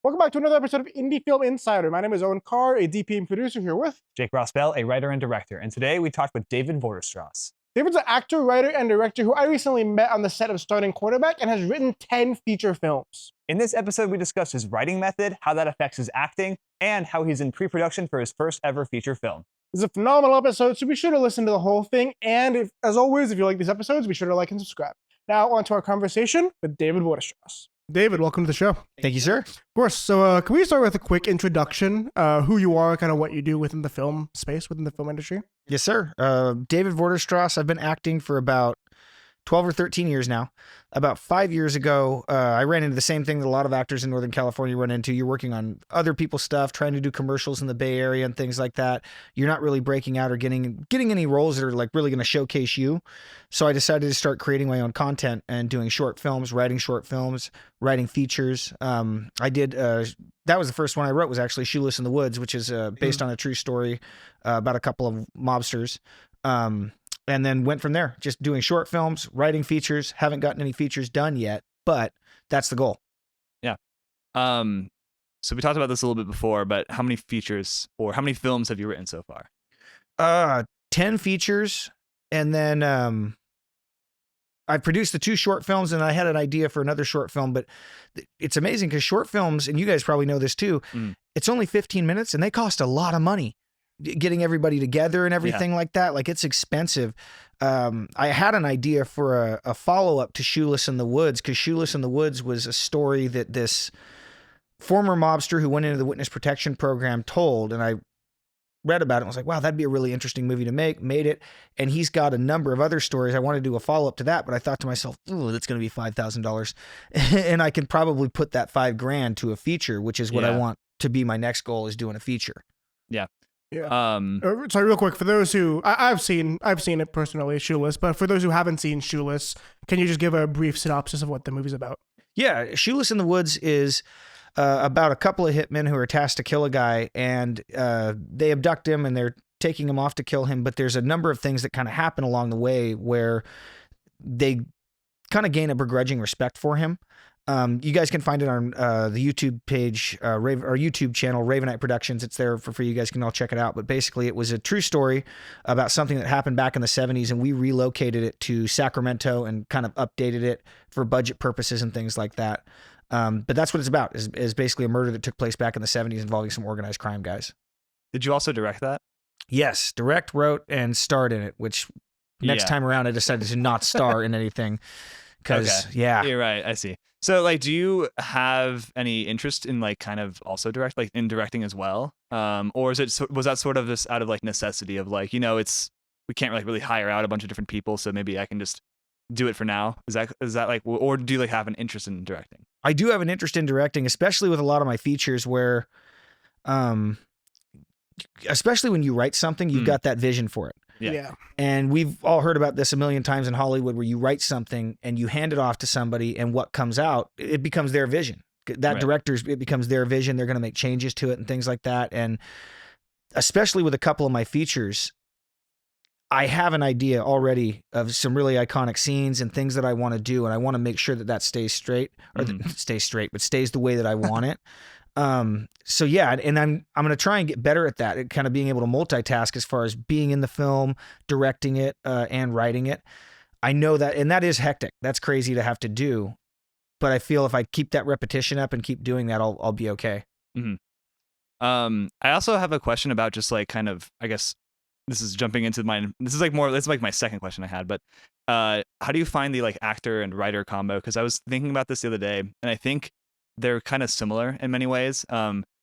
Welcome back to another episode of IndieFilm Insider. My name is Owen Carr, a DP and producer here with Jake Rossbell, a writer and director. And today we talked with David Vorderstrasse. David's an actor, writer, and director who I recently met on the set of Starting Quarterback and has written 10 feature films. In this episode, we discussed his writing method, how that affects his acting, and how he's in pre-production for his first ever feature film. It's a phenomenal episode, so be sure to listen to the whole thing. And as always, if you like these episodes, be sure to like and subscribe. Now, on to our conversation with David Vorderstrasse. David, welcome to the show. Thank you, sir. Of course. So can we start with a quick introduction, who you are, kind of what you do within the film space, within the film industry? Yes, sir. David Vorderstrasse. I've been acting for about 12 or 13 years now. About 5 years ago, I ran into the same thing that a lot of actors in Northern California run into. You're working on other people's stuff, trying to do commercials in the Bay Area and things like that. You're not really breaking out or getting any roles that are like really going to showcase you. So I decided to start creating my own content and doing short films, writing features. I did, that was the first one I wrote, was actually Shoeless in the Woods, which is based on a true story about a couple of mobsters. And then went from there, just doing short films, writing features. Haven't gotten any features done yet, but that's the goal. Yeah. So we talked about this a little bit before, but how many features or how many films have you written so far? 10 features. And then I produced the 2 short films, and I had an idea for another short film, but it's amazing because short films, and you guys probably know this too, it's only 15 minutes and they cost a lot of money. Getting everybody together and everything like that, like it's expensive. I had an idea for a follow-up to Shoeless in the Woods, because Shoeless in the Woods was a story that this former mobster who went into the witness protection program told, and I read about it and was like, wow, that'd be a really interesting movie to make. Made it, and he's got a number of other stories. I wanted to do a follow-up to that, but I thought to myself, ooh, that's going to be $5,000, and I can probably put that $5,000 to a feature, which is what I want to be my next goal, is doing a feature. Yeah. Yeah. Sorry, real quick, for those who I've seen it personally, Shoeless, but for those who haven't seen Shoeless, can you just give a brief synopsis of what the movie's about? Yeah, Shoeless in the Woods is about a couple of hitmen who are tasked to kill a guy, and they abduct him and they're taking him off to kill him. But there's a number of things that kind of happen along the way where they kind of gain a begrudging respect for him. You guys can find it on the YouTube page, our YouTube channel, Ravenite Productions. It's there for free. You guys can all check it out. But basically, it was a true story about something that happened back in the 70s, and we relocated it to Sacramento and kind of updated it for budget purposes and things like that. But that's what it's about, is basically a murder that took place back in the 70s involving some organized crime guys. Did you also direct that? Yes, direct, wrote, and starred in it, which next time around I decided to not star in anything. Because, You're right. I see. So, like, do you have any interest in, like, kind of also in directing as well? Or was that sort of this out of, like, necessity of, like, you know, we can't really hire out a bunch of different people, so maybe I can just do it for now? Is that like, or do you, like, have an interest in directing? I do have an interest in directing, especially with a lot of my features where, especially when you write something, you've got that vision for it. Yeah. And we've all heard about this a million times in Hollywood, where you write something and you hand it off to somebody, and what comes out, it becomes their vision. That director's, it becomes their vision. They're going to make changes to it and things like that. And especially with a couple of my features, I have an idea already of some really iconic scenes and things that I want to do. And I want to make sure that stays straight, or stays the way that I want it. So yeah, and I'm going to try and get better at that, kind of being able to multitask as far as being in the film, directing it, and writing it. I know that, and that is hectic. That's crazy to have to do, but I feel if I keep that repetition up and keep doing that, I'll be okay. Mm-hmm. I also have a question about just, like, kind of, I guess this is jumping into this is like my second question I had, but, how do you find the, like, actor and writer combo? Cause I was thinking about this the other day, and I think they're kind of similar in many ways.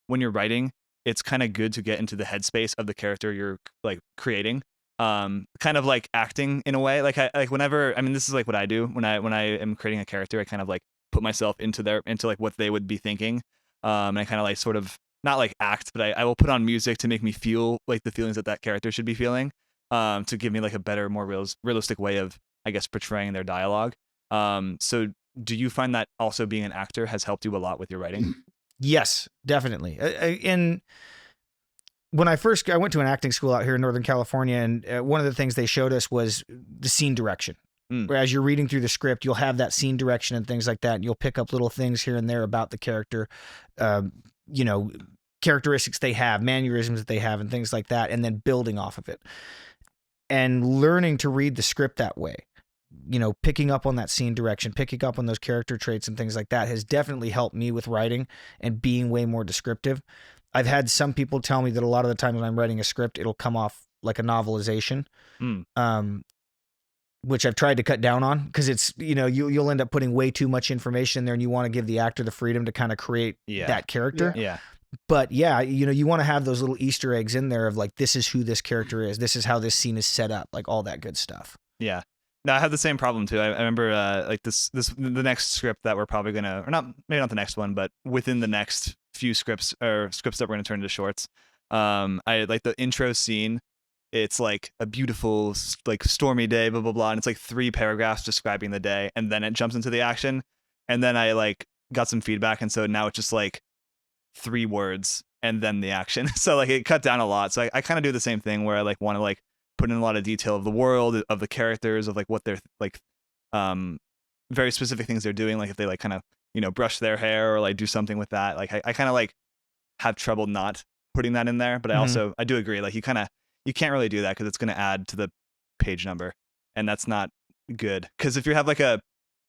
When you're writing, it's kind of good to get into the headspace of the character you're, like, creating. Kind of like acting in a way. Like whenever, I mean, this is like what I do when I am creating a character. I kind of, like, put myself into like what they would be thinking. And I kind of, like, sort of not like act, but I will put on music to make me feel like the feelings that character should be feeling. To give me, like, a better, more realistic way of, I guess, portraying their dialogue. So do you find that also being an actor has helped you a lot with your writing? Yes, definitely. And when I went to an acting school out here in Northern California, and one of the things they showed us was the scene direction. Where as you're reading through the script, you'll have that scene direction and things like that. And you'll pick up little things here and there about the character, you know, characteristics they have, mannerisms that they have, and things like that, and then building off of it. And learning to read the script that way, you know, picking up on that scene direction, picking up on those character traits and things like that has definitely helped me with writing and being way more descriptive. I've had some people tell me that a lot of the times when I'm writing a script, it'll come off like a novelization. Which I've tried to cut down on because it's, you know, you'll end up putting way too much information in there and you want to give the actor the freedom to kind of create that character. Yeah. But yeah, you know, you want to have those little Easter eggs in there of like, this is who this character is. This is how this scene is set up, like all that good stuff. Yeah. No, I have the same problem too. I remember like the next script that we're probably gonna, or not, maybe not the next one, but within the next few scripts that we're gonna turn into shorts. I like the intro scene. It's like a beautiful, like stormy day, blah, blah, blah. And it's like 3 paragraphs describing the day. And then it jumps into the action. And then I like got some feedback. And so now it's just like 3 words and then the action. So like it cut down a lot. So I kind of do the same thing where I like want to like put in a lot of detail of the world, of the characters, of like what they're like, very specific things they're doing. Like if they like kind of, you know, brush their hair or like do something with that. Like I kind of like have trouble not putting that in there. But I do agree. Like you can't really do that because it's going to add to the page number, and that's not good. Because if you have like a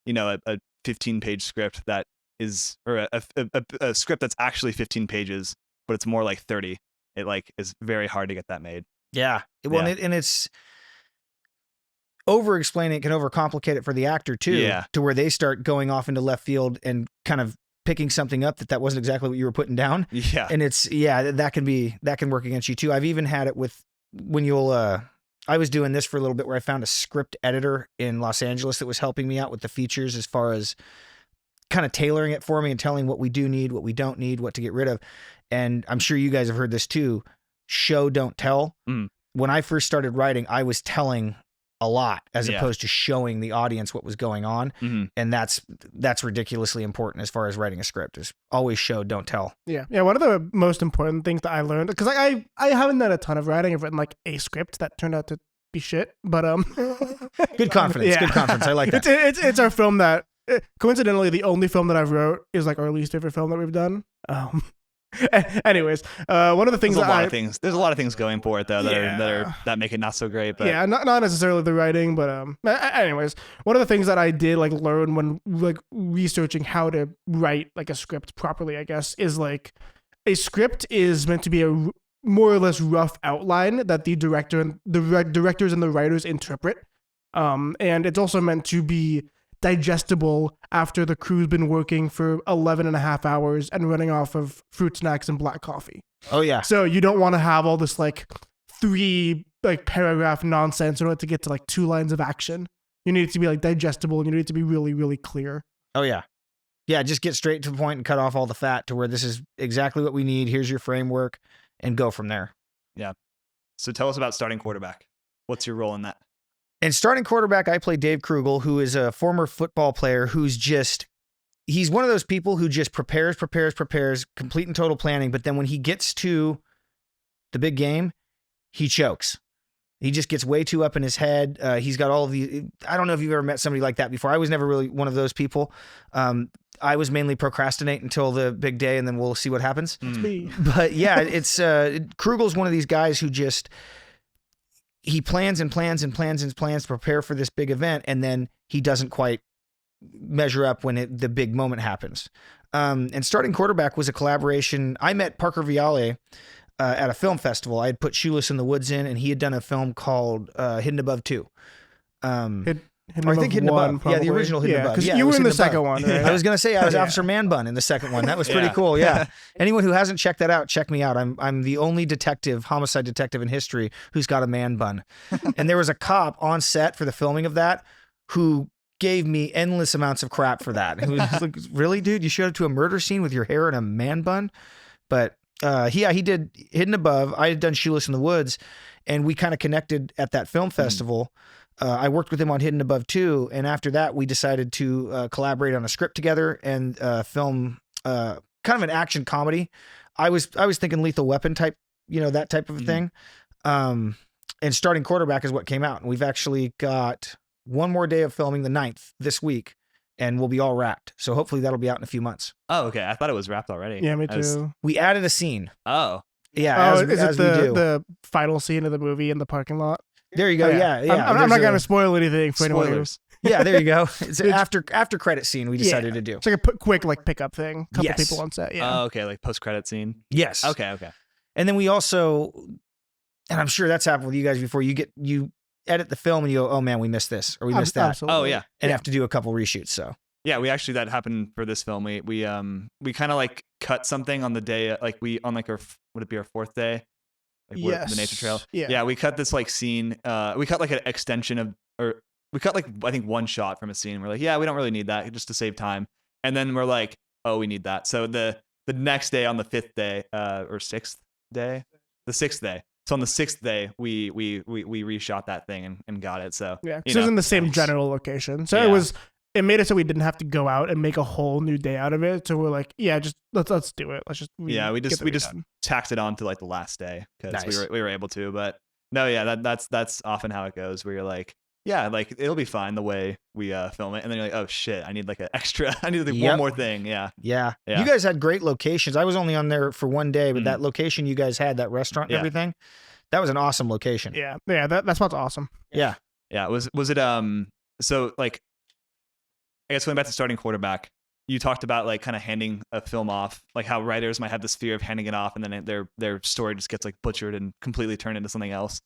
15-page script that is, or a script that's actually 15 pages, but it's more like 30, it like is very hard to get that made. Yeah. Well, and it's over-explaining. It can overcomplicate it for the actor too. Yeah. To where they start going off into left field and kind of picking something up that wasn't exactly what you were putting down. Yeah. And it's, that can work against you too. I've even had it with when I was doing this for a little bit where I found a script editor in Los Angeles that was helping me out with the features as far as kind of tailoring it for me and telling what we do need, what we don't need, what to get rid of. And I'm sure you guys have heard this too. Show, don't tell. When I first started writing, I was telling a lot as opposed to showing the audience what was going on. And that's ridiculously important as far as writing a script is always show, don't tell. Yeah. One of the most important things that I learned, because I haven't done a ton of writing. I've written like a script that turned out to be shit, but good confidence. Good confidence. I like that. It's our film that coincidentally the only film that I've wrote is like our least favorite film that we've done. Anyways, one of the things there's a lot of things going for it though that make it not so great. But not necessarily the writing, but anyways, one of the things that I did like learn when like researching how to write like a script properly, I guess, is like a script is meant to be a more or less rough outline that the directors and the writers interpret, and it's also meant to be digestible after the crew's been working for 11 and a half hours and running off of fruit snacks and black coffee. Oh yeah. So you don't want to have all this like 3 like paragraph nonsense in order to get to like 2 lines of action. You need it to be like digestible and you need it to be really, really clear. Oh yeah. Yeah. Just get straight to the point and cut off all the fat to where this is exactly what we need. Here's your framework and go from there. Yeah. So tell us about Starting Quarterback. What's your role in that? And Starting Quarterback, I play Dave Krugel, who is a former football player he's one of those people who just prepares, complete and total planning. But then when he gets to the big game, he chokes. He just gets way too up in his head. He's got all of the, I don't know if you've ever met somebody like that before. I was never really one of those people. I was mainly procrastinate until the big day and then we'll see what happens. But yeah, it's, Krugel's one of these guys who just, he plans to prepare for this big event, and then he doesn't quite measure up when the big moment happens. And Starting Quarterback was a collaboration. I met Parker Viale at a film festival. I had put Shoeless in the Woods in, and he had done a film called Hidden Above 2. Hidden Above. Probably. Yeah, the original Hidden Above. Because you were in the second one, right? I was going to say I was Officer Man Bun in the second one. That was pretty cool, yeah. Anyone who hasn't checked that out, check me out. I'm the only homicide detective in history who's got a man bun. And there was a cop on set for the filming of that who gave me endless amounts of crap for that. He was like, really, dude? You showed up to a murder scene with your hair in a man bun? But he did Hidden Above. I had done Shoeless in the Woods, and we kind of connected at that film festival. I worked with him on Hidden Above 2, and after that, we decided to collaborate on a script together and film kind of an action comedy. I was thinking Lethal Weapon type, that type of thing. And Starting Quarterback is what came out, and we've actually got one more day of filming, the 9th, this week, and we'll be all wrapped. So hopefully that'll be out in a few months. Oh, okay. I thought it was wrapped already. Yeah, me I was- too. We added a scene. Oh, Yeah, Oh, as, is as it we do. the final scene of the movie in the parking lot? There you go. Oh, yeah, yeah. I'm not There's going a- to spoil anything for anyone. spoilers. Yeah, there you go. It's an It's- after credit scene we decided to do. It's like a quick like pickup thing. Couple Yes. people on set. Yeah. Oh, okay. Like post-credit scene. Yes. Okay, okay. And then we also, and I'm sure that's happened with you guys before. You edit the film and you go, oh man, we missed this or we missed that, Absolutely. Oh, yeah. and have to do a couple reshoots. So Yeah, we actually that happened for this film. We kind of like cut something on the day like we on like our would it be our 4th day? Like Yes. the nature trail. Yeah. Yeah, we cut this like scene. We cut like an extension of or we cut like I think one shot from a scene. We're like, yeah, we don't really need that just to save time. And then we're like, oh, we need that. So the next day on the 5th day or 6th day, the 6th day. So on the 6th day, we reshot that thing and got it. So Yeah, you because it was know, in the same nice. general location. So Yeah. it made it so we didn't have to go out and make a whole new day out of it. So we're like, yeah, just let's do it. Let's just Yeah, we get just the we just redone. tacked it on to like the last day because Nice. we were able to. But no, yeah, that's often how it goes. Where you're like, yeah, like it'll be fine the way we film it, and then you're like, oh shit, I need like an extra, I need like Yep. one more thing. Yeah, yeah. Yeah. You guys had great locations. I was only on there for one day, but Mhm. that location you guys had, that restaurant and Yeah. everything, that was an awesome location. Yeah, that spot's awesome. Yeah. yeah. Was it so like, I guess going back to starting quarterback, you talked about like kind of handing a film off, like how writers might have this fear of handing it off, and then their story just gets like butchered and completely turned into something else.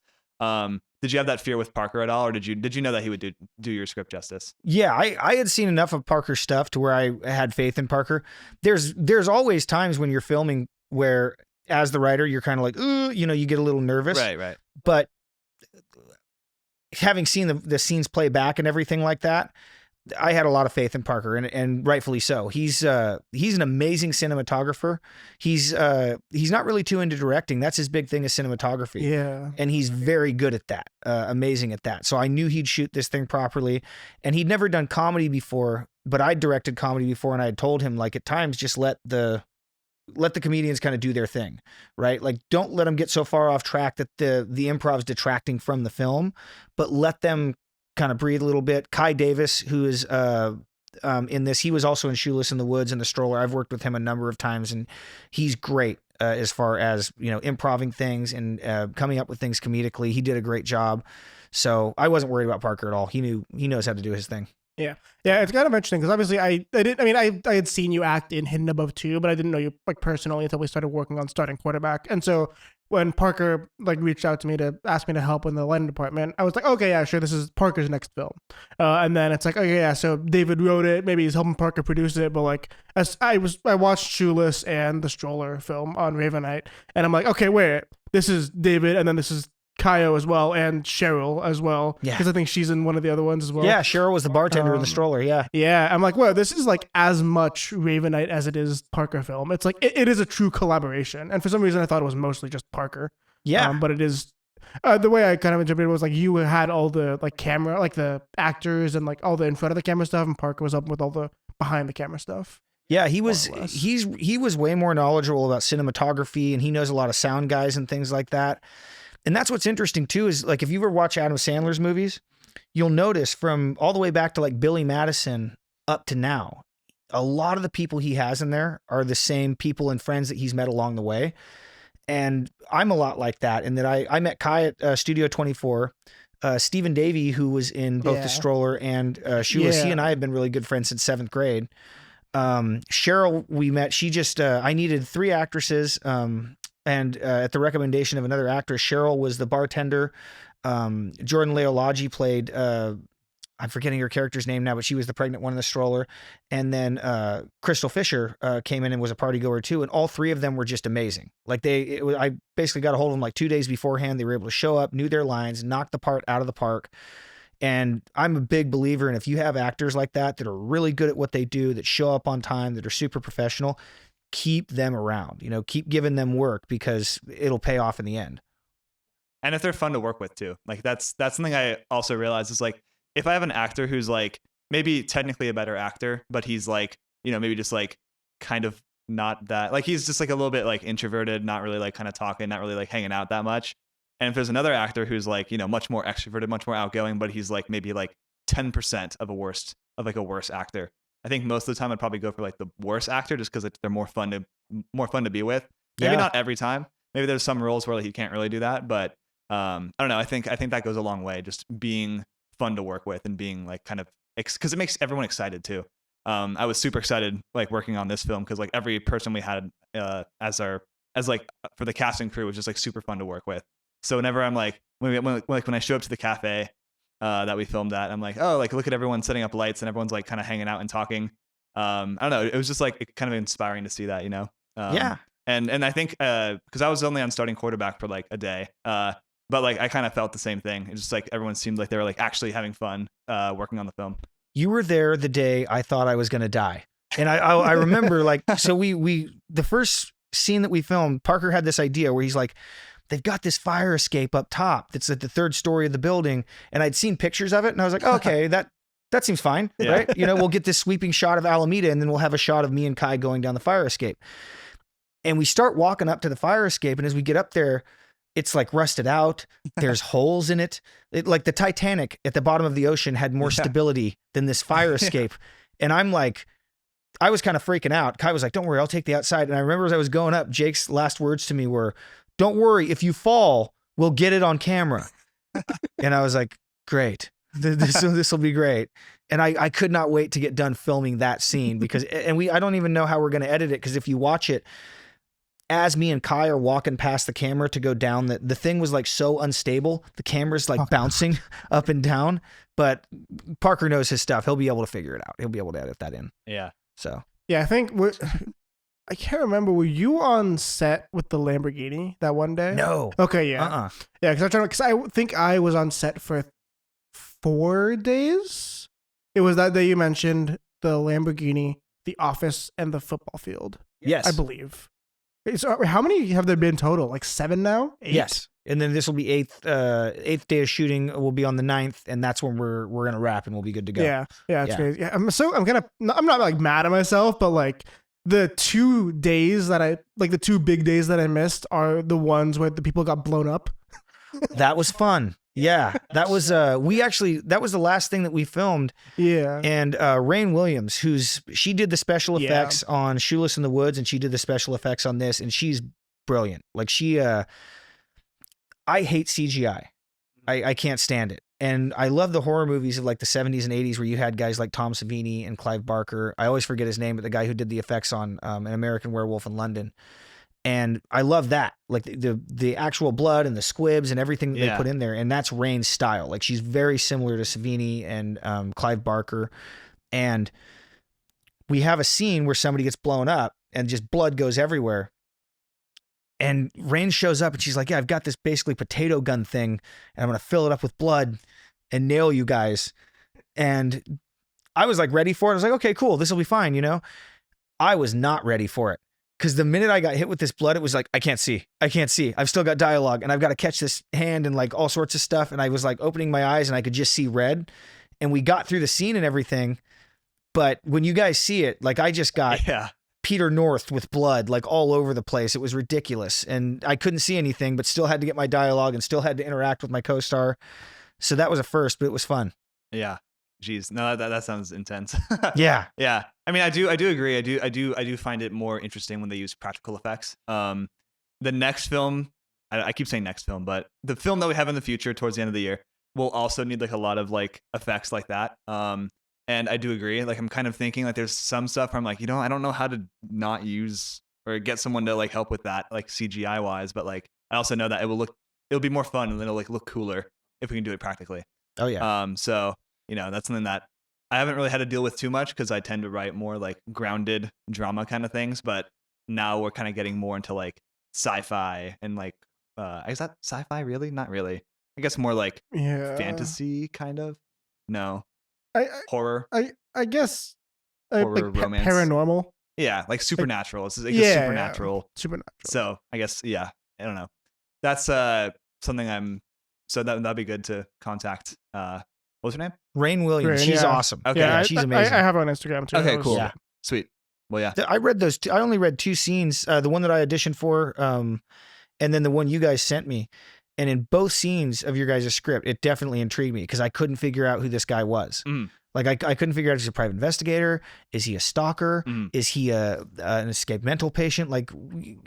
Did you have that fear with Parker at all, or did you know that he would do your script justice? Yeah, I had seen enough of Parker's stuff to where I had faith in Parker. There's always times when you're filming where, as the writer, you're kind of like, ooh, you get a little nervous. Right. But having seen the scenes play back and everything like that, I had a lot of faith in Parker, and rightfully so. He's an amazing cinematographer. He's not really too into directing. That's his big thing is cinematography. Yeah. And he's very good at that, amazing at that. So I knew he'd shoot this thing properly. And he'd never done comedy before, but I'd directed comedy before, and I had told him, like, at times just let the comedians kind of do their thing, right? Like, don't let them get so far off track that the improv's detracting from the film, but let them kind of breathe a little bit. Kai Davis, who is in this, he was also in Shoeless in the Woods and The Stroller. I've worked with him a number of times, and he's great as far as, improving things and coming up with things comedically. He did a great job. So I wasn't worried about Parker at all. He knows how to do his thing. Yeah, it's kind of interesting because obviously I had seen you act in Hidden Above too, but I didn't know you like personally until we started working on starting quarterback. And so when Parker like reached out to me to ask me to help in the lighting department, I was like, okay, yeah, sure, this is Parker's next film. And then it's like, okay, yeah, so David wrote it, maybe he's helping Parker produce it, but like as I watched Shoeless and the Stroller film on Ravenite, and I'm like, okay, wait, this is David, and then this is Kaio as well, and Cheryl as well. Yeah. Because I think she's in one of the other ones as well. Yeah, Cheryl was the bartender in The Stroller. Yeah. Yeah, I'm like, well, this is like as much Ravenite as it is Parker film. It's like it is a true collaboration, and for some reason I thought it was mostly just Parker. Yeah. But it is the way I kind of interpreted it was like you had all the like camera, like the actors and like all the in front of the camera stuff, and Parker was up with all the behind the camera stuff. Yeah, he was More or less. he was way more knowledgeable about cinematography, and he knows a lot of sound guys and things like that. And that's what's interesting too, is like, if you ever watch Adam Sandler's movies, you'll notice from all the way back to like Billy Madison up to now, a lot of the people he has in there are the same people and friends that he's met along the way. And I'm a lot like that in that I met Kai at Studio 24. Stephen Davey, who was in both Yeah. The Stroller and Shoeless, he Yeah. and I have been really good friends since 7th grade. Cheryl, we met, she just, I needed 3 actresses. And at the recommendation of another actress, Cheryl was the bartender. Jordan Leology played, I'm forgetting her character's name now, but she was the pregnant one in The Stroller. And then Crystal Fisher came in and was a party goer too. And all 3 of them were just amazing. Like I basically got a hold of them like 2 days beforehand. They were able to show up, knew their lines, knocked the part out of the park. And I'm a big believer in if you have actors like that are really good at what they do, that show up on time, that are super professional, keep them around, keep giving them work because it'll pay off in the end. And if they're fun to work with too, like that's something I also realized is like, if I have an actor who's like maybe technically a better actor, but he's like, maybe just like kind of not that, like he's just like a little bit like introverted, not really like kind of talking, not really like hanging out that much. And if there's another actor who's like, much more extroverted, much more outgoing, but he's like maybe like 10% of a worst actor. I think most of the time I'd probably go for like the worst actor just because they're more fun to be with. Maybe Yeah. not every time. Maybe there's some roles where like you can't really do that, but I don't know. I think that goes a long way, just being fun to work with and being like kind of because it makes everyone excited too. I was super excited like working on this film because like every person we had as for the casting crew was just like super fun to work with. So whenever I'm like when I show up to the cafe that we filmed at, I'm like, oh, like look at everyone setting up lights and everyone's like kind of hanging out and talking. I don't know. It was just like kind of inspiring to see that, you know? Yeah. And I think because I was only on starting quarterback for like a day, but like I kind of felt the same thing. It's just like everyone seemed like they were like actually having fun working on the film. You were there the day I thought I was going to die. And I remember like, so the first scene that we filmed, Parker had this idea where he's like, they've got this fire escape up top that's at the third story of the building. And I'd seen pictures of it and I was like, oh, okay, that seems fine, Yeah. right? You know, we'll get this sweeping shot of Alameda and then we'll have a shot of me and Kai going down the fire escape. And we start walking up to the fire escape. And as we get up there, it's like rusted out. There's holes in it. Like the Titanic at the bottom of the ocean had more stability than this fire escape. And I'm like, I was kind of freaking out. Kai was like, don't worry, I'll take the outside. And I remember as I was going up, Jake's last words to me were, don't worry, if you fall, we'll get it on camera. And I was like, great. This will be great. And I could not wait to get done filming that scene because, I don't even know how we're going to edit it. Cause if you watch it, as me and Kai are walking past the camera to go down, the thing was like so unstable. The camera's like bouncing up and down, but Parker knows his stuff. He'll be able to figure it out. He'll be able to edit that in. Yeah. So Yeah, I think I can't remember. Were you on set with the Lamborghini that one day? no. Okay, yeah. Yeah, because I think I was on set for 4 days. It was that day you mentioned the Lamborghini, the office, and the football field. Yes. I believe. So how many have there been total? Like 7 now? 8? Yes. And then this will be eighth day of shooting will be on the 9th. And that's when we're going to wrap and we'll be good to go. Yeah. Yeah. It's Yeah. crazy. Yeah, I'm not like mad at myself, but like the 2 days the 2 big days that I missed are the ones where the people got blown up. That was fun. Yeah. That was, that was the last thing that we filmed. Yeah. And Rain Williams, she did the special Yeah. effects on Shoeless in the Woods and she did the special effects on this and she's brilliant. Like I hate CGI. I can't stand it. And I love the horror movies of like the 70s and 80s where you had guys like Tom Savini and Clive Barker. I always forget his name, but the guy who did the effects on An American Werewolf in London. And I love that, like the actual blood and the squibs and everything that they put in there. And that's Rain's style. Like she's very similar to Savini and Clive Barker. And we have a scene where somebody gets blown up and just blood goes everywhere. And Rain shows up and she's like, yeah, I've got this basically potato gun thing and I'm going to fill it up with blood and nail you guys. And I was like ready for it. I was like, okay, cool. This will be fine. You know, I was not ready for it. Because the minute I got hit with this blood, it was like, I can't see. I've still got dialogue and I've got to catch this hand and like all sorts of stuff. And I was like opening my eyes and I could just see red. And we got through the scene and everything. But when you guys see it, like I just got Peter North with blood like all over the place. It was ridiculous. And I couldn't see anything, but still had to get my dialogue and still had to interact with my co-star. So that was a first, but it was fun. Yeah. Jeez. No, that sounds intense. Yeah. Yeah. I mean, I do agree. I do find it more interesting when they use practical effects. The next film, I keep saying next film, but the film that we have in the future towards the end of the year will also need like a lot of like effects like that. And I do agree. Like I'm kind of thinking like there's some stuff where I'm like, you know, I don't know how to not use or get someone to like help with that, like CGI wise. But like I also know that it'll be more fun and then it'll like look cooler if we can do it practically. Oh yeah. So you know, that's something that I haven't really had to deal with too much because I tend to write more like grounded drama kind of things. But now we're kind of getting more into like sci-fi and like, is that sci-fi really? Not really. I guess more like fantasy kind of. No. Horror. I guess horror, like romance. paranormal. Yeah, like supernatural. It's like a supernatural. Supernatural. So I guess, yeah, I don't know. That's something so that'd be good to contact. What was her name? Rain Williams. She's awesome. Okay. Yeah, she's amazing. I have her on Instagram too. Okay, cool. Yeah. Sweet. Well, yeah. I read those. I only read 2 scenes. The one that I auditioned for, and then the one you guys sent me. And in both scenes of your guys' script, it definitely intrigued me because I couldn't figure out who this guy was. Like I couldn't figure out if he's a private investigator. Is he a stalker? Is he an escaped mental patient? Like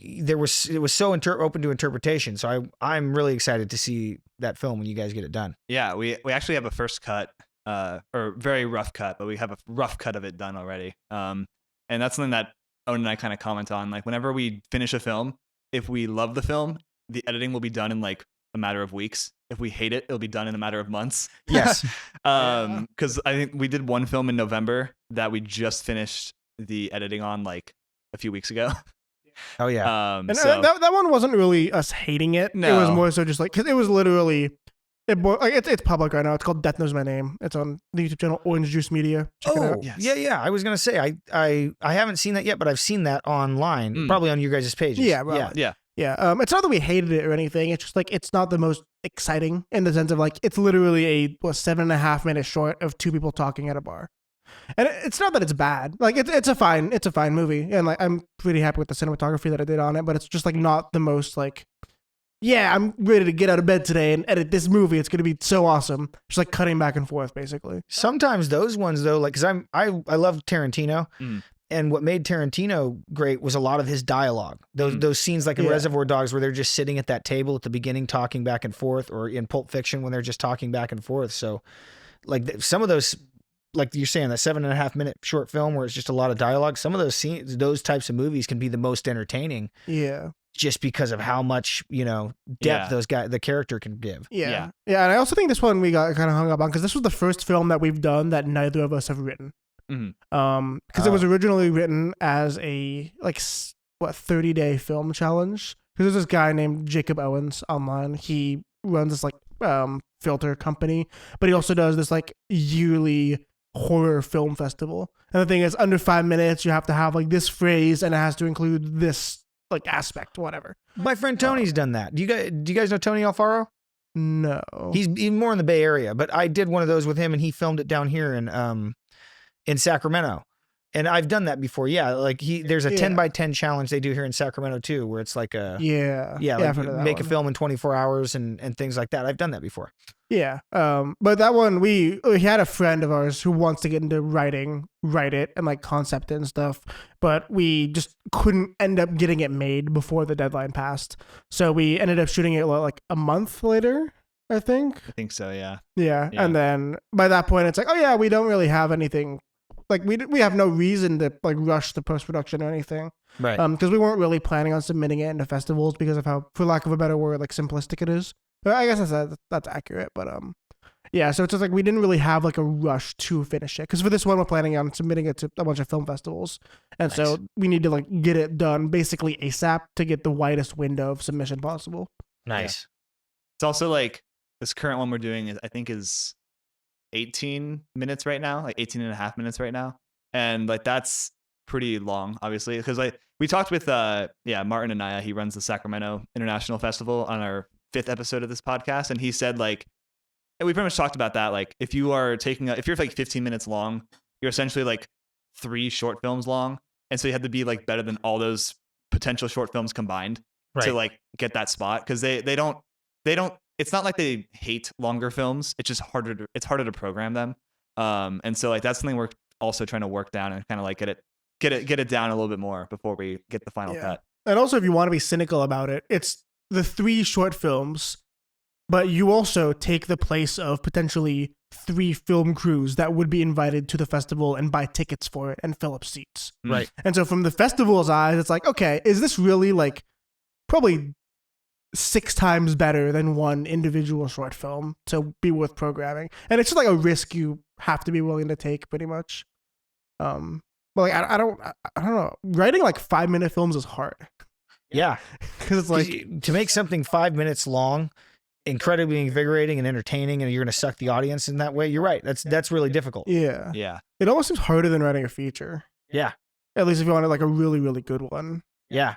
it was so open to interpretation. So I'm really excited to see that film when you guys get it done. Yeah, we actually have a first cut, or very rough cut, but we have a rough cut of it done already. And that's something that Owen and I kind of comment on. Like whenever we finish a film, if we love the film, the editing will be done in like a matter of weeks. If we hate it, it'll be done in a matter of months. Yes. Because I think we did one film in November that we just finished the editing on like a few weeks ago. Oh yeah. And so that one wasn't really us hating it. No. It was more so just like, because it was literally, it's public right now. It's called Death Knows My Name. It's on the YouTube channel Orange Juice Media. Check it out. Yes. Yeah. I was gonna say I haven't seen that yet, but I've seen that online, probably on your guys' pages. Yeah, right. yeah. Yeah, it's not that we hated it or anything. It's just like it's not the most exciting in the sense of like it's literally a 7.5 minute short of two people talking at a bar, and it's not that it's bad. Like it's a fine movie, and like I'm pretty happy with the cinematography that I did on it. But it's just like not the most like, yeah, I'm ready to get out of bed today and edit this movie. It's gonna be so awesome. Just like cutting back and forth, basically. Sometimes those ones though, like because I love Tarantino. And what made Tarantino great was a lot of his dialogue. Those scenes like in Reservoir Dogs where they're just sitting at that table at the beginning talking back and forth, or in Pulp Fiction when they're just talking back and forth. So like some of those, like you're saying, that 7.5 minute short film where it's just a lot of dialogue, some of those scenes, those types of movies can be the most entertaining. Yeah. Just because of how much, depth the character can give. Yeah. And I also think this one we got kind of hung up on because this was the first film that we've done that neither of us have written. Because it was originally written as a 30-day film challenge. Because there's this guy named Jacob Owens online. He runs this like filter company, but he also does this like yearly horror film festival. And the thing is, under 5 minutes, you have to have like this phrase, and it has to include this like aspect, whatever. My friend Tony's done that. Do you guys know Tony Alfaro? No, he's more in the Bay Area, but I did one of those with him, and he filmed it down here in Sacramento. And I've done that before. Yeah. Like there's a 10x10 challenge they do here in Sacramento too, where it's like a, like make a film in 24 hours and things like that. I've done that before. Yeah. But that one, we had a friend of ours who wants to get into write it and like concept and stuff, but we just couldn't end up getting it made before the deadline passed. So we ended up shooting it like a month later, I think so. Yeah. And then by that point it's like, oh yeah, we don't really have anything. Like we have no reason to like rush the post-production or anything. Right. Because we weren't really planning on submitting it into festivals because of how, for lack of a better word, like simplistic it is. But I guess that's accurate. But yeah, so it's just like we didn't really have like a rush to finish it. Because for this one, we're planning on submitting it to a bunch of film festivals. And so we need to like get it done basically ASAP to get the widest window of submission possible. Nice. Yeah. It's also like this current one we're doing I think is 18 minutes right now, like 18 and a half minutes right now. And like, that's pretty long, obviously. Because like we talked with, Martin Anaya, he runs the Sacramento International Festival on our 5th episode of this podcast. And he said like, and we pretty much talked about that. Like if you're like 15 minutes long, you're essentially like 3 short films long. And so you have to be like better than all those potential short films combined to like get that spot. Cause they don't, it's not like they hate longer films. It's just harder to program them. And so like that's something we're also trying to work down and kind of like get it down a little bit more before we get the final cut. And also, if you want to be cynical about it, it's the 3 short films, but you also take the place of potentially 3 film crews that would be invited to the festival and buy tickets for it and fill up seats. Right. And so from the festival's eyes, it's like, okay, is this really like probably 6 times better than one individual short film to be worth programming? And it's just like a risk you have to be willing to take, pretty much. But like I don't know. Writing like 5-minute films is hard. Yeah, because it's like to make something 5 minutes long, incredibly invigorating and entertaining, and you're going to suck the audience in that way. You're right. That's really difficult. Yeah. It almost seems harder than writing a feature. Yeah. At least if you wanted like a really, really good one. Yeah,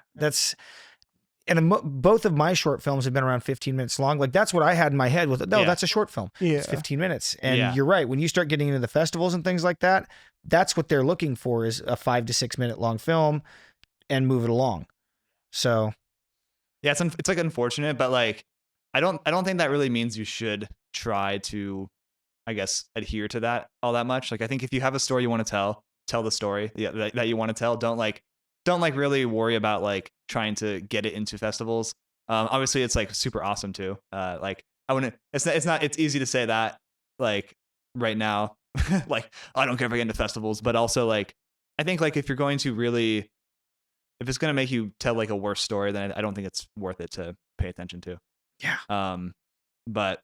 and both of my short films have been around 15 minutes long. Like that's what I had in my head with, that's a short film. Yeah. It's 15 minutes. And you're right. When you start getting into the festivals and things like that, that's what they're looking for is a 5 to 6 minute long film and move it along. So. Yeah, it's like unfortunate, but like I don't think that really means you should try to, I guess, adhere to that all that much. Like I think if you have a story you want to tell the story that you want to tell. Don't like really worry about like trying to get it into festivals. Obviously it's like super awesome too. Like I wouldn't. It's easy to say that like right now. Like I don't care if I get into festivals, but also like I think like if you're going to really, if it's going to make you tell like a worse story, then I don't think it's worth it to pay attention to. Yeah. But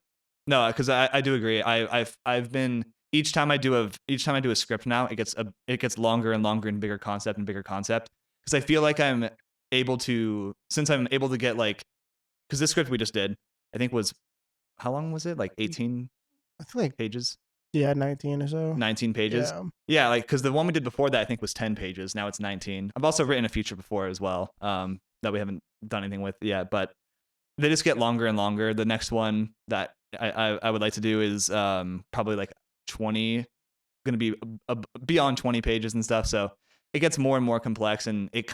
no, because I do agree. I've been each time I do a script now, it gets longer and longer and bigger concept because I feel like I'm able to, since I'm able to get like, because this script we just did, I think was, how long was it? Like 18 I think like pages, 19 or so. 19 pages. Yeah. Yeah, like because the one we did before that I think was 10 pages. Now it's 19. I've also written a feature before as well, that we haven't done anything with yet, but they just get longer and longer. The next one that I would like to do is probably like 20, going to be beyond 20 pages and stuff. So it gets more and more complex, and it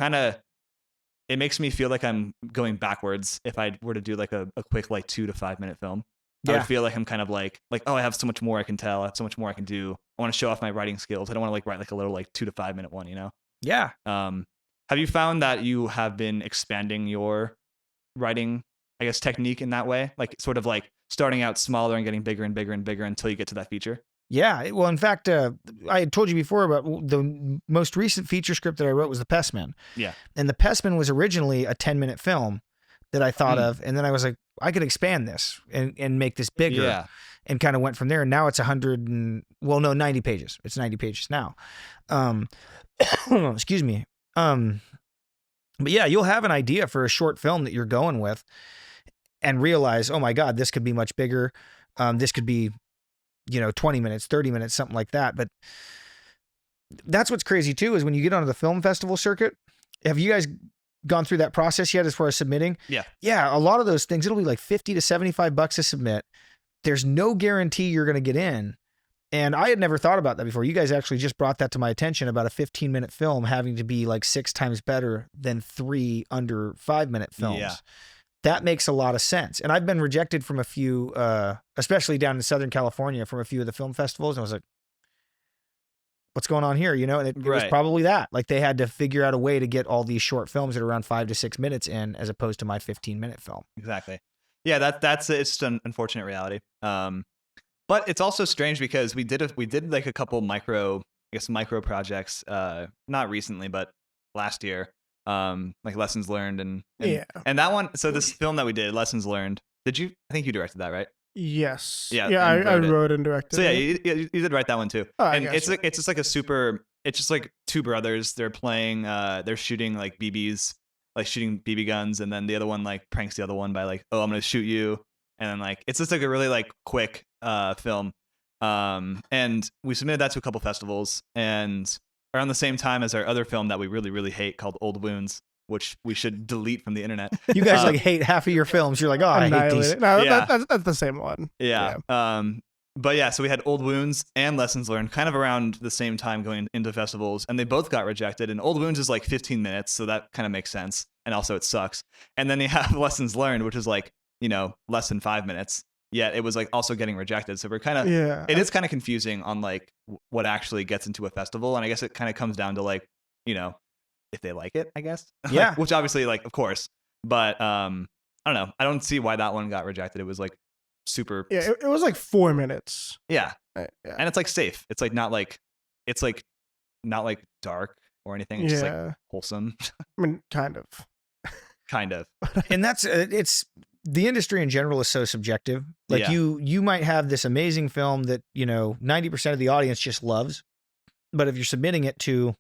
makes me feel like I'm going backwards if I were to do like a quick like 2 to 5 minute film. I Yeah. would feel like I'm kind of like, oh, I have so much more I can tell. I have so much more I can do. I want to show off my writing skills. I don't want to like write like a little like 2 to 5 minute one, you know? Yeah. Have you found that you have been expanding your writing, I guess, technique in that way? Like sort of like starting out smaller and getting bigger and bigger and bigger until you get to that feature? Yeah. Well, in fact, I had told you before about the most recent feature script that I wrote was The Pestman. Yeah. And The Pestman was originally a 10-minute film that I thought of. And then I was like, I could expand this and make this bigger. Yeah. And kind of went from there. And now it's 90 pages. It's 90 pages now. Excuse me. But yeah, you'll have an idea for a short film that you're going with and realize, oh my God, this could be much bigger. This could be, 20 minutes, 30 minutes, something like that. But that's what's crazy too, is when you get onto the film festival circuit, have you guys gone through that process yet as far as submitting? Yeah. Yeah. A lot of those things, it'll be like $50 to $75 to submit. There's no guarantee you're going to get in. And I had never thought about that before. You guys actually just brought that to my attention about a 15-minute film having to be like 6 times better than 3 under 5-minute films. Yeah. That makes a lot of sense. And I've been rejected from a few, especially down in Southern California, from a few of the film festivals. And I was like, what's going on here? And it was probably that. Like they had to figure out a way to get all these short films at around 5 to 6 minutes in, as opposed to my 15-minute film. Exactly. Yeah, that's it's just an unfortunate reality. But it's also strange because we did like a couple micro projects, not recently, but last year, like Lessons Learned and that one. So this film that we did, Lessons Learned. I think you directed that, right? Yes. Yeah. Yeah, I wrote and directed. So yeah, it. you did write that one too. Oh, and it's just like it's just like two brothers. They're playing. They're shooting like BBs, like shooting BB guns, and then the other one like pranks the other one by like, oh, I'm gonna shoot you. And then like it's just like a really like quick film. And we submitted that to a couple festivals, and around the same time as our other film that we really, really hate called Old Wounds, which we should delete from the internet. You guys like hate half of your films. You're like, oh, I hate these. No, Yeah. that's the same one. Yeah. But yeah, so we had Old Wounds and Lessons Learned kind of around the same time going into festivals, and they both got rejected. And Old Wounds is like 15 minutes, so that kind of makes sense. And also it sucks. And then you have Lessons Learned, which is like, less than 5 minutes. Yet it was like also getting rejected. So we're kind of, it is kind of confusing on like what actually gets into a festival. And I guess it kind of comes down to like, if they like it, I guess. Yeah. Which obviously like, of course, but I don't know. I don't see why that one got rejected. It was like super. Yeah. It was like 4 minutes. Yeah. Yeah. And it's like safe. It's like not like dark or anything. It's just like wholesome. I mean, kind of. Kind of. And that's, it's, the industry in general is so subjective. Like you might have this amazing film that, 90% of the audience just loves. But if you're submitting it to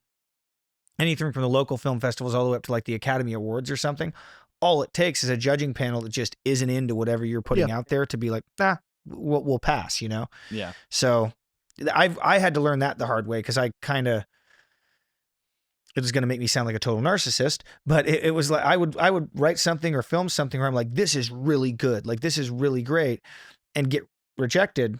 anything from the local film festivals all the way up to like the Academy Awards or something, all it takes is a judging panel that just isn't into whatever you're putting out there to be like, we'll pass, Yeah. So I had to learn that the hard way, because I kind of, it was going to make me sound like a total narcissist, but it was like, I would write something or film something where I'm like, this is really good. Like, this is really great, and get rejected.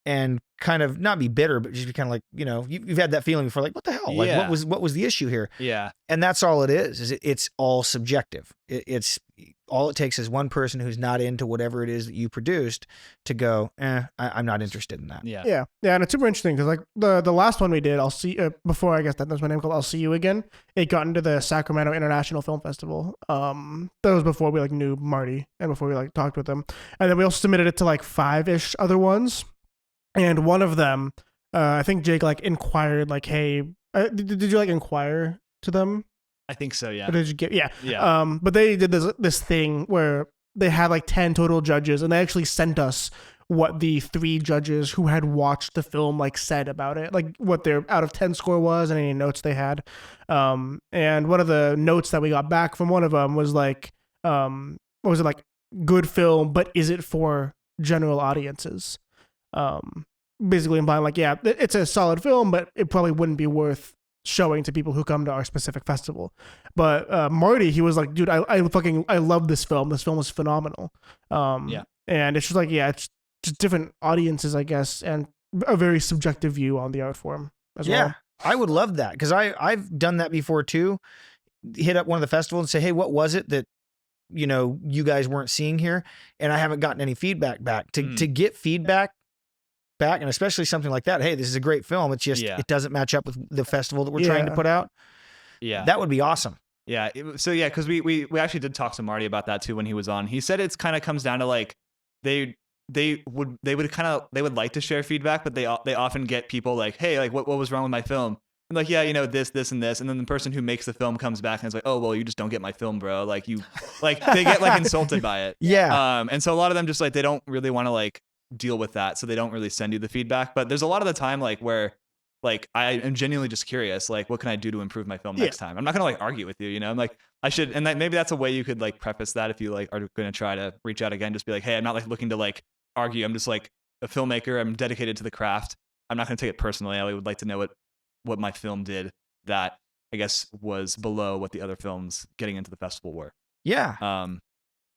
and kind of not be bitter, but just be kind of like, you've had that feeling before, like, what the hell? Like, Yeah. what was the issue here? Yeah. And that's all it is it's all subjective. It's all it takes is one person who's not into whatever it is that you produced to go, I'm not interested in that. Yeah. Yeah, and it's super interesting because like the last one we did, I'll see before, I guess that was my name, called I'll See You Again. It got into the Sacramento International Film Festival. That was before we like knew Marty and before we like talked with him, and then we also submitted it to like 5-ish other ones, and one of them, I think Jake like inquired like, hey, did you like inquire to them? I think so. Yeah. Or did you get Yeah. But they did this thing where they had like 10 total judges, and they actually sent us what the 3 judges who had watched the film like said about it, like what their out of 10 score was and any notes they had. And one of the notes that we got back from one of them was like, what was it, like, good film, but is it for general audiences? Basically implying like, yeah, it's a solid film, but it probably wouldn't be worth showing to people who come to our specific festival. But Marty, he was like, dude, I love this film. This film is phenomenal. Yeah. And it's just like, yeah, it's just different audiences, I guess, and a very subjective view on the art form as well. I would love that, because I've done that before too. Hit up one of the festivals and say, hey, what was it that you guys weren't seeing here? And I haven't gotten any feedback back. To get feedback back, and especially something like that, hey, this is a great film, it's just it doesn't match up with the festival that we're trying to put out. Yeah, that would be awesome. Yeah. Because we actually did talk to Marty about that too when he was on. He said it's kind of comes down to like they would like to share feedback, but they often get people like, hey, like what was wrong with my film? And like, yeah, this and this, and then the person who makes the film comes back and is like, oh well, you just don't get my film, bro. Like you, like they get like insulted by it. Yeah. And so a lot of them just like they don't really want to like deal with that, so they don't really send you the feedback. But there's a lot of the time like where like I am genuinely just curious, like what can I do to improve my film next time? I'm not gonna like argue with you, I'm like I should, and maybe that's a way you could like preface that if you like are gonna try to reach out again. Just be like, hey, I'm not like looking to like argue. I'm just like a filmmaker. I'm dedicated to the craft. I'm not gonna take it personally. I would like to know what my film did that I guess was below what the other films getting into the festival were. Yeah.